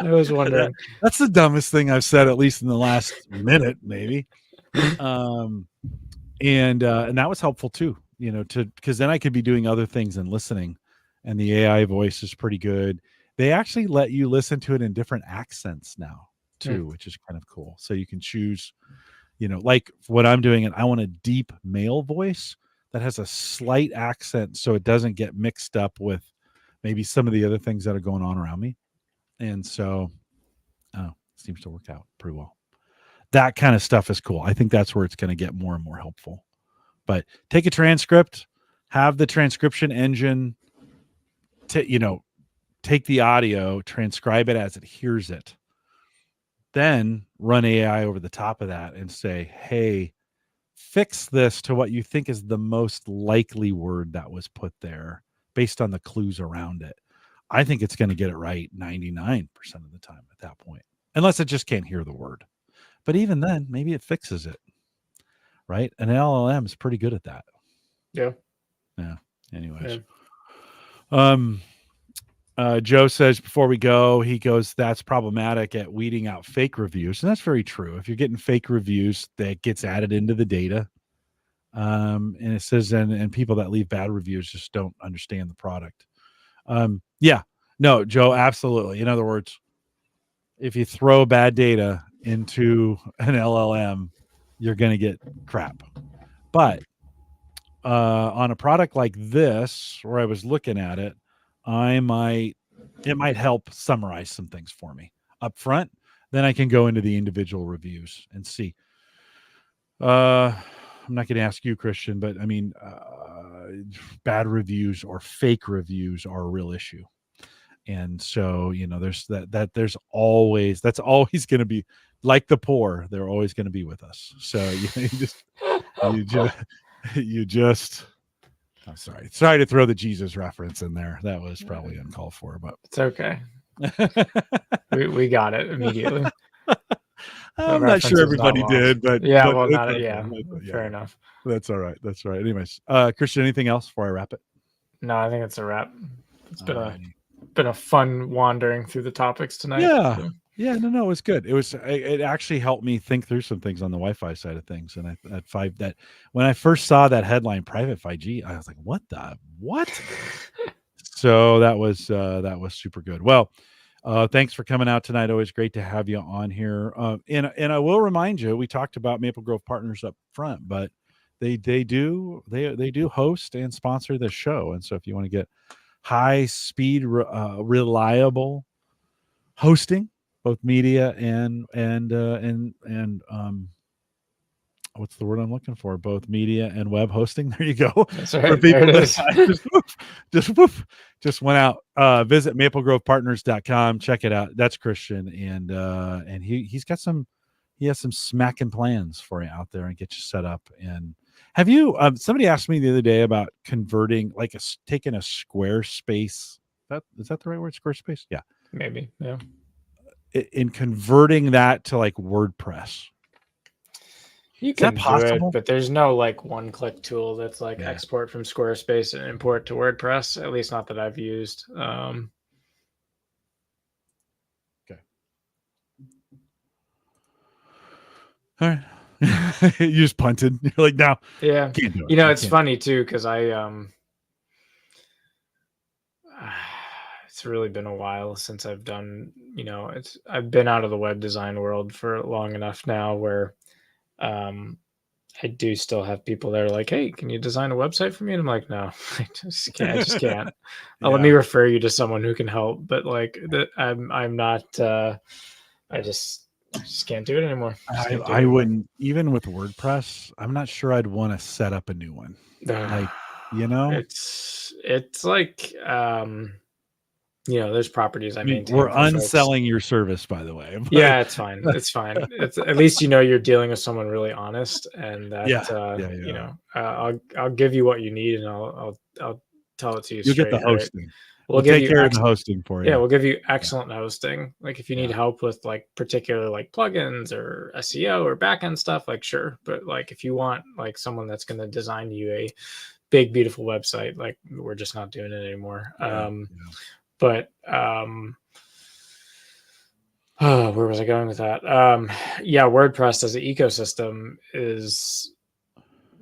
S2: was wondering.
S1: That's the dumbest thing I've said, at least in the last minute, maybe. And that was helpful too, because then I could be doing other things and listening, and the AI voice is pretty good. They actually let you listen to it in different accents now too, which is kind of cool. So you can choose, like what I'm doing, and I want a deep male voice that has a slight accent so it doesn't get mixed up with maybe some of the other things that are going on around me. And so it seems to work out pretty well. That kind of stuff is cool. I think that's where it's going to get more and more helpful. But take a transcript, have the transcription engine take the audio, transcribe it as it hears it, then run AI over the top of that and say, hey, fix this to what you think is the most likely word that was put there based on the clues around it. I think it's going to get it right 99% of the time at that point, unless it just can't hear the word. But even then, maybe it fixes it, right? An LLM is pretty good at that.
S2: Yeah.
S1: Yeah. Anyways. Joe says before we go, he goes, that's problematic at weeding out fake reviews. And that's very true. If you're getting fake reviews, that gets added into the data. And it says, and people that leave bad reviews just don't understand the product. Yeah, no, Joe, absolutely. In other words, if you throw bad data into an LLM, you're going to get crap. But on a product like this, where I was looking at it, it might help summarize some things for me up front. Then I can go into the individual reviews and see. I'm not going to ask you, Christian, but I mean, bad reviews or fake reviews are a real issue. And so, that's always going to be like the poor. They're always going to be with us. So you just I'm sorry to throw the Jesus reference in there. That was probably uncalled for, but
S2: it's okay. we got it immediately.
S1: I'm not sure everybody did, but
S2: yeah,
S1: but
S2: well, not okay. Fair enough.
S1: That's all right. That's all right. Anyways, Christian, anything else before I wrap it?
S2: No, I think it's a wrap. It's been a fun wandering through the topics tonight.
S1: Yeah. Yeah, no, it was good. It actually helped me think through some things on the Wi-Fi side of things. And when I first saw that headline, private 5G, I was like, what? So that was super good. Well, Thanks for coming out tonight. Always great to have you on here. And I will remind you, we talked about Maple Grove Partners up front, but they do host and sponsor the show. And so if you want to get high speed, reliable hosting, both media and what's the word I'm looking for? Both media and web hosting. There you go.
S2: That's right. For people
S1: that just went out. Visit maplegrovepartners.com. Check it out. That's Christian, and he has some smacking plans for you out there and get you set up. And have you? Somebody asked me the other day about converting, like taking a Squarespace. Is that the right word? Squarespace? Yeah,
S2: maybe. Yeah.
S1: In converting that to like WordPress.
S2: You can do it, but there's no like one-click tool that's like export from Squarespace and import to WordPress. At least not that I've used.
S1: Okay. All right. You just punted. You're like, no.
S2: Yeah.
S1: Can't do it.
S2: You know, it's funny too because it's really been a while since I've done. You know, I've been out of the web design world for long enough now where. I do still have people that are like, hey, can you design a website for me? And I'm like, no, I just can't. Let me refer you to someone who can help. But like I'm not, I just can't do it anymore.
S1: I wouldn't, even with WordPress, I'm not sure I'd want to set up a new one. Like, you know,
S2: it's like, you know, there's properties I maintain.
S1: We're unselling your service, by the way.
S2: Yeah, it's fine. It's fine. It's at least you know you're dealing with someone really honest, and that you know, I'll give you what you need, and I'll tell it to you.
S1: You'll get the hosting.
S2: Right?
S1: We'll take care of the hosting for you.
S2: Yeah, we'll give you excellent hosting. Like if you need help with like particular like plugins or SEO or backend stuff, like sure. But like if you want like someone that's going to design you a big beautiful website, like we're just not doing it anymore. But where was I going with that? WordPress as an ecosystem is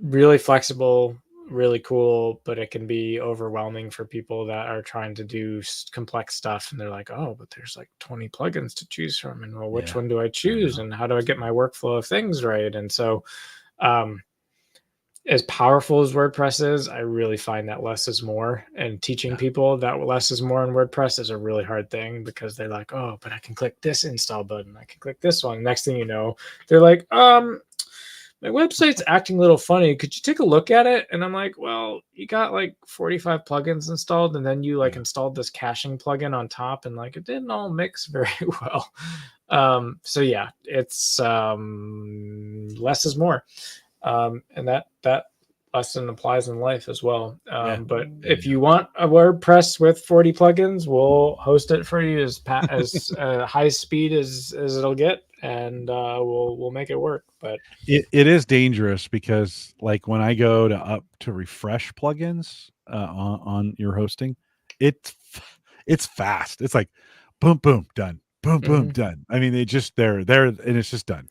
S2: really flexible, really cool, but it can be overwhelming for people that are trying to do complex stuff. And they're like, oh, but there's like 20 plugins to choose from. And well, which one do I choose? And how do I get my workflow of things right? And so, as powerful as WordPress is, I really find that less is more. And teaching people that less is more in WordPress is a really hard thing because they're like, oh, but I can click this install button. I can click this one. Next thing you know, they're like, my website's acting a little funny. Could you take a look at it? And I'm like, well, you got like 45 plugins installed, and then you like installed this caching plugin on top, and like it didn't all mix very well. So yeah, it's less is more. And that lesson applies in life as well. But if you want a WordPress with 40 plugins, we'll host it for you as high speed as it'll get, and we'll make it work. But
S1: it is dangerous because like when I go to refresh plugins on your hosting, it's fast. It's like boom, boom, done. Boom, boom, done. I mean, they're there and it's just done.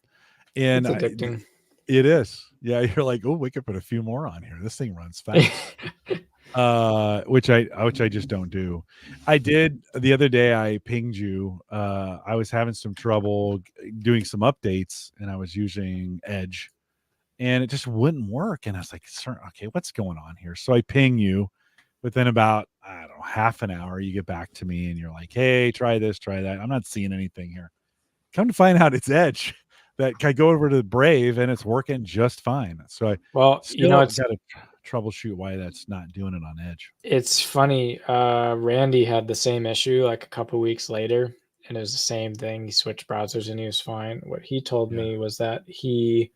S1: And
S2: it's addicting.
S1: It is. Yeah, you're like, oh, we could put a few more on here. This thing runs fast. Which I just don't do. I did the other day. I pinged you. I was having some trouble doing some updates, and I was using Edge, and it just wouldn't work. And I was like, okay, what's going on here? So I ping you. Within about, I don't know, half an hour, you get back to me, and you're like, hey, try this, try that. I'm not seeing anything here. Come to find out, it's Edge. That I go over to Brave and it's working just fine. So it's got to troubleshoot why that's not doing it on Edge.
S2: It's funny. Randy had the same issue like a couple weeks later, and it was the same thing. He switched browsers and he was fine. What he told me was that he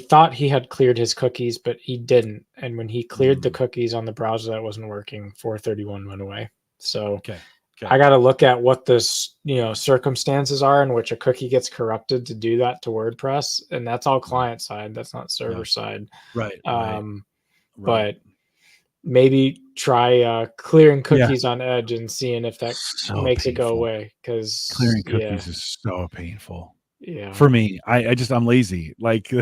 S2: thought he had cleared his cookies, but he didn't. And when he cleared the cookies on the browser that wasn't working, 431 went away. So I got to look at what the circumstances are in which a cookie gets corrupted to do that to WordPress, and that's all client side. That's not server side.
S1: Right.
S2: But maybe try clearing cookies on Edge and seeing if that makes it go away. Because
S1: clearing cookies is so painful.
S2: Yeah.
S1: For me, I'm lazy. Like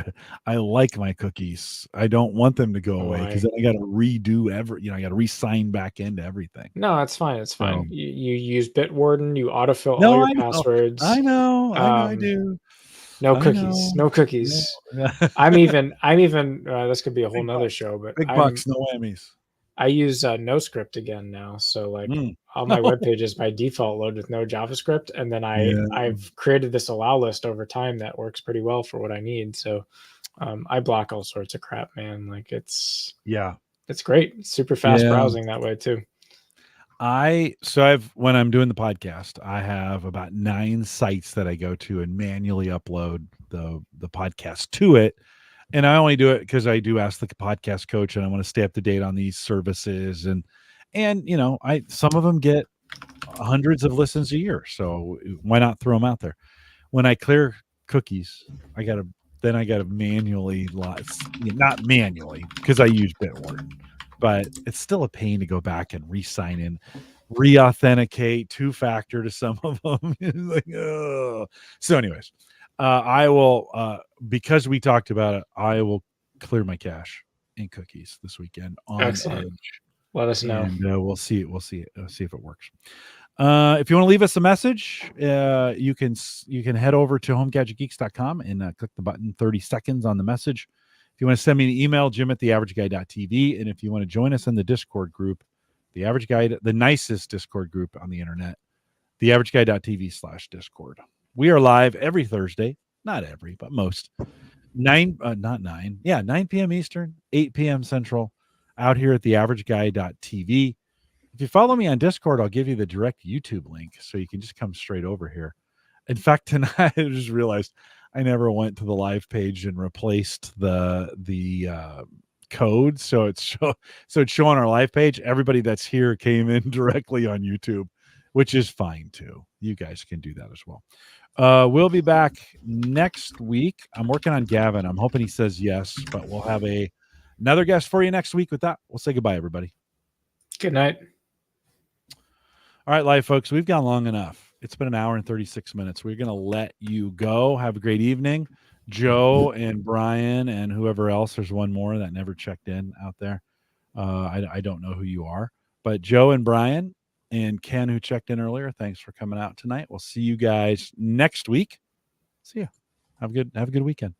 S1: I like my cookies. I don't want them to go away because then I got to redo I got to re-sign back into everything.
S2: No, it's fine. It's fine.
S1: So,
S2: You use Bitwarden. You autofill all
S1: no,
S2: your
S1: I know,
S2: passwords.
S1: I do.
S2: No
S1: I
S2: cookies.
S1: know.
S2: No
S1: No.
S2: cookies. I'm even. This could be a whole
S1: Big
S2: nother
S1: bucks.
S2: show, but
S1: Big bucks, no whammies.
S2: I use NoScript again now. So like all my
S1: No.
S2: web pages by default load with no JavaScript, and then
S1: Yeah.
S2: I've created this allow list over time that works pretty well for what I need. So I block all sorts of crap, man. Like it's great. It's super fast browsing that way too.
S1: When I'm doing the podcast, I have about 9 sites that I go to and manually upload the podcast to it. And I only do it because I do ask the podcast coach and I want to stay up to date on these services. And some of them get hundreds of listens a year. So why not throw them out there? When I clear cookies, I got to manually, not manually because I use Bitwarden, but it's still a pain to go back and re-sign in, re-authenticate, 2-factor to some of them. Like, oh. So anyways, I will, because we talked about it, I will clear my cache in cookies this weekend on
S2: Excellent.
S1: Edge.
S2: Let us know.
S1: And we'll see it. We'll see if it works. If you want to leave us a message, you can head over to homegadgetgeeks.com and click the button 30 seconds on the message. If you want to send me an email, jim@theaverageguy.tv. And if you want to join us in the Discord group, The Average Guy, the nicest Discord group on the internet, theaverageguy.tv/Discord. We are live every Thursday, not every, but most. 9 p.m. Eastern, 8 p.m. Central, out here at theaverageguy.tv. If you follow me on Discord, I'll give you the direct YouTube link so you can just come straight over here. In fact, tonight I just realized I never went to the live page and replaced the code, so it's showing our live page. Everybody that's here came in directly on YouTube, which is fine too. You guys can do that as well. We'll be back next week. I'm working on Gavin. I'm hoping he says yes, but we'll have another guest for you next week. With that, we'll say goodbye, everybody.
S2: Good night.
S1: All right, live folks, we've gone long enough. It's been an hour and 36 minutes. We're going to let you go. Have a great evening. Joe and Brian and whoever else. There's one more that never checked in out there. I don't know who you are, but Joe and Brian and Ken, who checked in earlier, thanks for coming out tonight. We'll see you guys next week. See you. Have a good weekend.